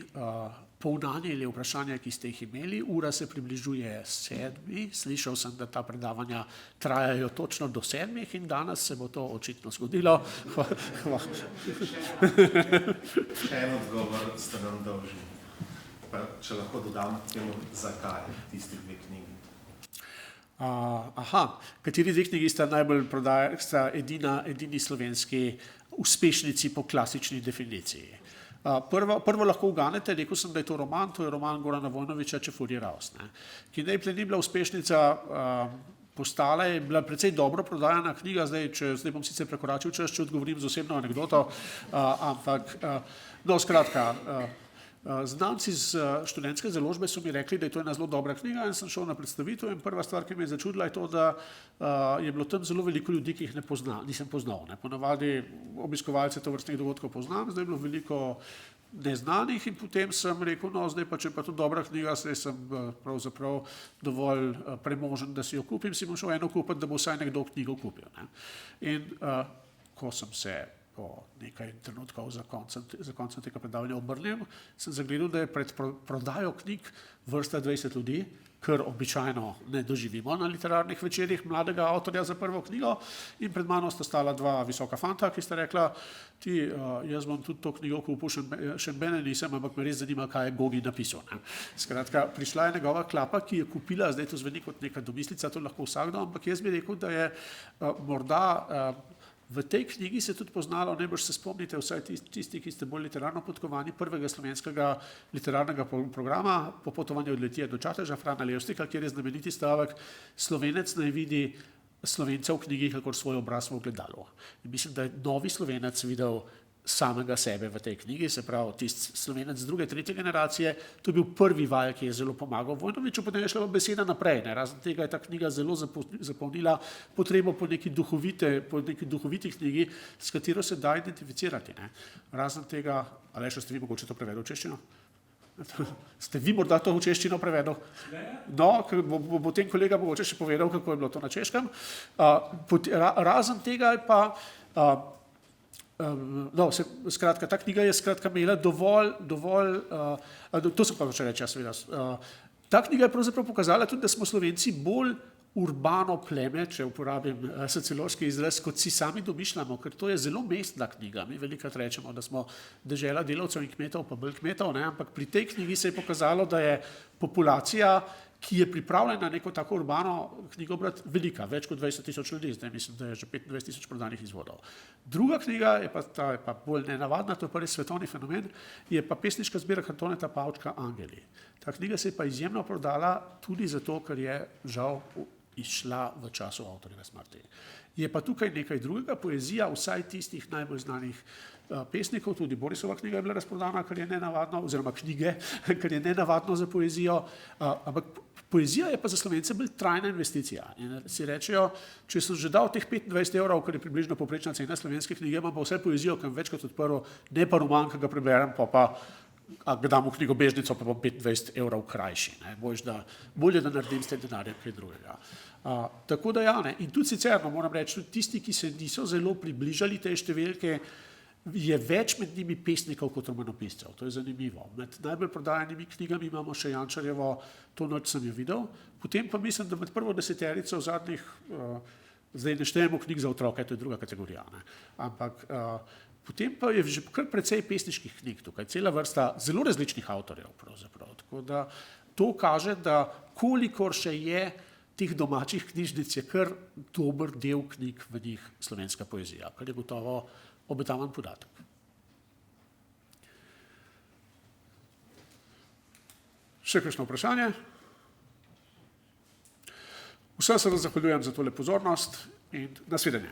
poudanjili vprašanja, ki ste jih imeli. Ura se približuje 7. Slišal sem, da ta predavanja trajajo točno do 7 in danes se bo to očitno zgodilo. Še en odgovor ste nam dolžni. Pa če lahko dodam temu, zakaj tisti dve knjigi. Kateri dve knjigi sta najbolj sta edini slovenski uspešnici po klasični definiciji? Prvo lahko uganete, rekel sem, da je to roman Gorana Vojnovića Čefurji Raus, ki najprej ni bila uspešnica, postala je bila precej dobro prodajana knjiga, zdaj bom sicer prekoračil čas, če odgovorim z osebno anekdoto, ampak skratka, znanci z študentske založbe so mi rekli, da je to ena zelo dobra knjiga in sem šel na predstavitev in prva stvar, ki me je začudila, je to, da je bilo tam zelo veliko ljudi, ki jih nisem poznal. Ponavadi obiskovalce tovrstnih dogodkov poznam, zdaj je bilo veliko neznanih in potem sem rekel, zdaj pa če pa to dobra knjiga, zdaj sem pravzaprav dovolj premožen, da si jo kupim, si bom šel eno kupiti, da bo vsaj nekdo knjigo kupil. In ko sem se po nekaj trenutkov za koncem tega predavanja obrnil, sem zagledal, da je pred prodajo knjig vrsta 20 ljudi, kar običajno ne doživimo na literarnih večerjih mladega avtorja za prvo knjigo, in pred mano sta stala dva visoka fanta, ki sta rekla, jaz bom tudi to knjigo kupil, še mene nisem, ampak me res zanima, kaj je Gogi napisal. Skratka, prišla je njegova klapa, ki je kupila, zdaj to zveni kot neka domislica, to lahko vsakdo, ampak jaz bi rekel, da je morda v tej knjigi se tudi poznalo, najbrž se spomnite, vsaj tisti, ki ste bolj literarno podkovani, prvega slovenskega literarnega programa Popotovanju od Litije do Čateža, Frana Levstika, kjer je znameniti stavek: Slovenec naj vidi Slovenca v knjigi kakor svoj obraz v ogledalu. In mislim, da je novi Slovenec videl samega sebe v tej knjigi, se pravi tisti Slovenec druge, tretje generacije. To je bil prvi val, ki je zelo pomagal Vojnoviću, potem je šla beseda naprej. Razen tega je ta knjiga zelo zapolnila potrebo po neki duhoviti knjigi, s katero se da identificirati. Razen tega, ali še ste vi mogoče to prevedel v češčino? Ste vi morda to v češčino prevedel? No, bo potem kolega mogoče še povedal, kako je bilo to na češkem. Razen tega je pa skratka, ta knjiga je imela dovolj, to sem pa hočel reči, seveda. Ta knjiga je pravzaprav pokazala tudi, da smo Slovenci bolj urbano pleme, če uporabim sociološki izraz, kot si sami domišljamo, ker to je zelo mestna knjiga. Mi velikokrat rečemo, da smo dežela delavcev in kmetov, pa bolj kmetov, ampak pri tej knjigi se je pokazalo, da je populacija, ki je pripravljena neko tako urbano knjigo brati, velika, več kot 20.000 ljudi, zdaj mislim, da je že 25.000 prodanih izvodov. Druga knjiga je pa, ta je pa bolj nenavadna, to je pa res svetovni fenomen, je pa pesniška zbirka Antoneta Pavčka Angeli. Ta knjiga se je pa izjemno prodala tudi zato, ker je žal izšla v času avtorjeve smrti. Je pa tukaj nekaj drugega, poezija vsaj tistih najbolj znanih pesnikov, tudi Borisova knjiga je bila razprodana, kar je nenavadno, oziroma knjige, kar je nenavadno za poezijo, ampak poezija je pa za Slovence bolj trajna investicija. In si rečejo, če sem že dal teh 25 evrov, kar je približno povprečna cena slovenske knjige, imam pa vse poezijo, ki večkrat odprl, ne pa roman, ki ga preberem, pa ga dam v knjigobežnico, pa bom 25 evrov krajši. Bolje, da naredim s tem denarjem kaj drugega. Tako da ja, ne. In tudi sicer, moram reči, tudi tisti, ki se niso zelo približali tej številke, je več med njimi pesnikov kot romanopiscev. To je zanimivo. Med najbolj prodajanimi knjigami imamo še Jančarjevo To noč sem jo videl, potem pa mislim, da med prvo deseterico zadnjih, zdaj ne štejemo knjig za otroke, to je druga kategorija, ne. Ampak potem pa je že kar precej pesniških knjig tukaj, cela vrsta zelo različnih avtorjev pravzaprav. Tako da to kaže, da kolikor še je teh domačih knjižnic, je kar dober del knjig v njih slovenska poezija, kar je gotovo obetaven podatek. Še kakšno vprašanje? Vsem se vam zahvaljujem za tole pozornost in nasvidenje.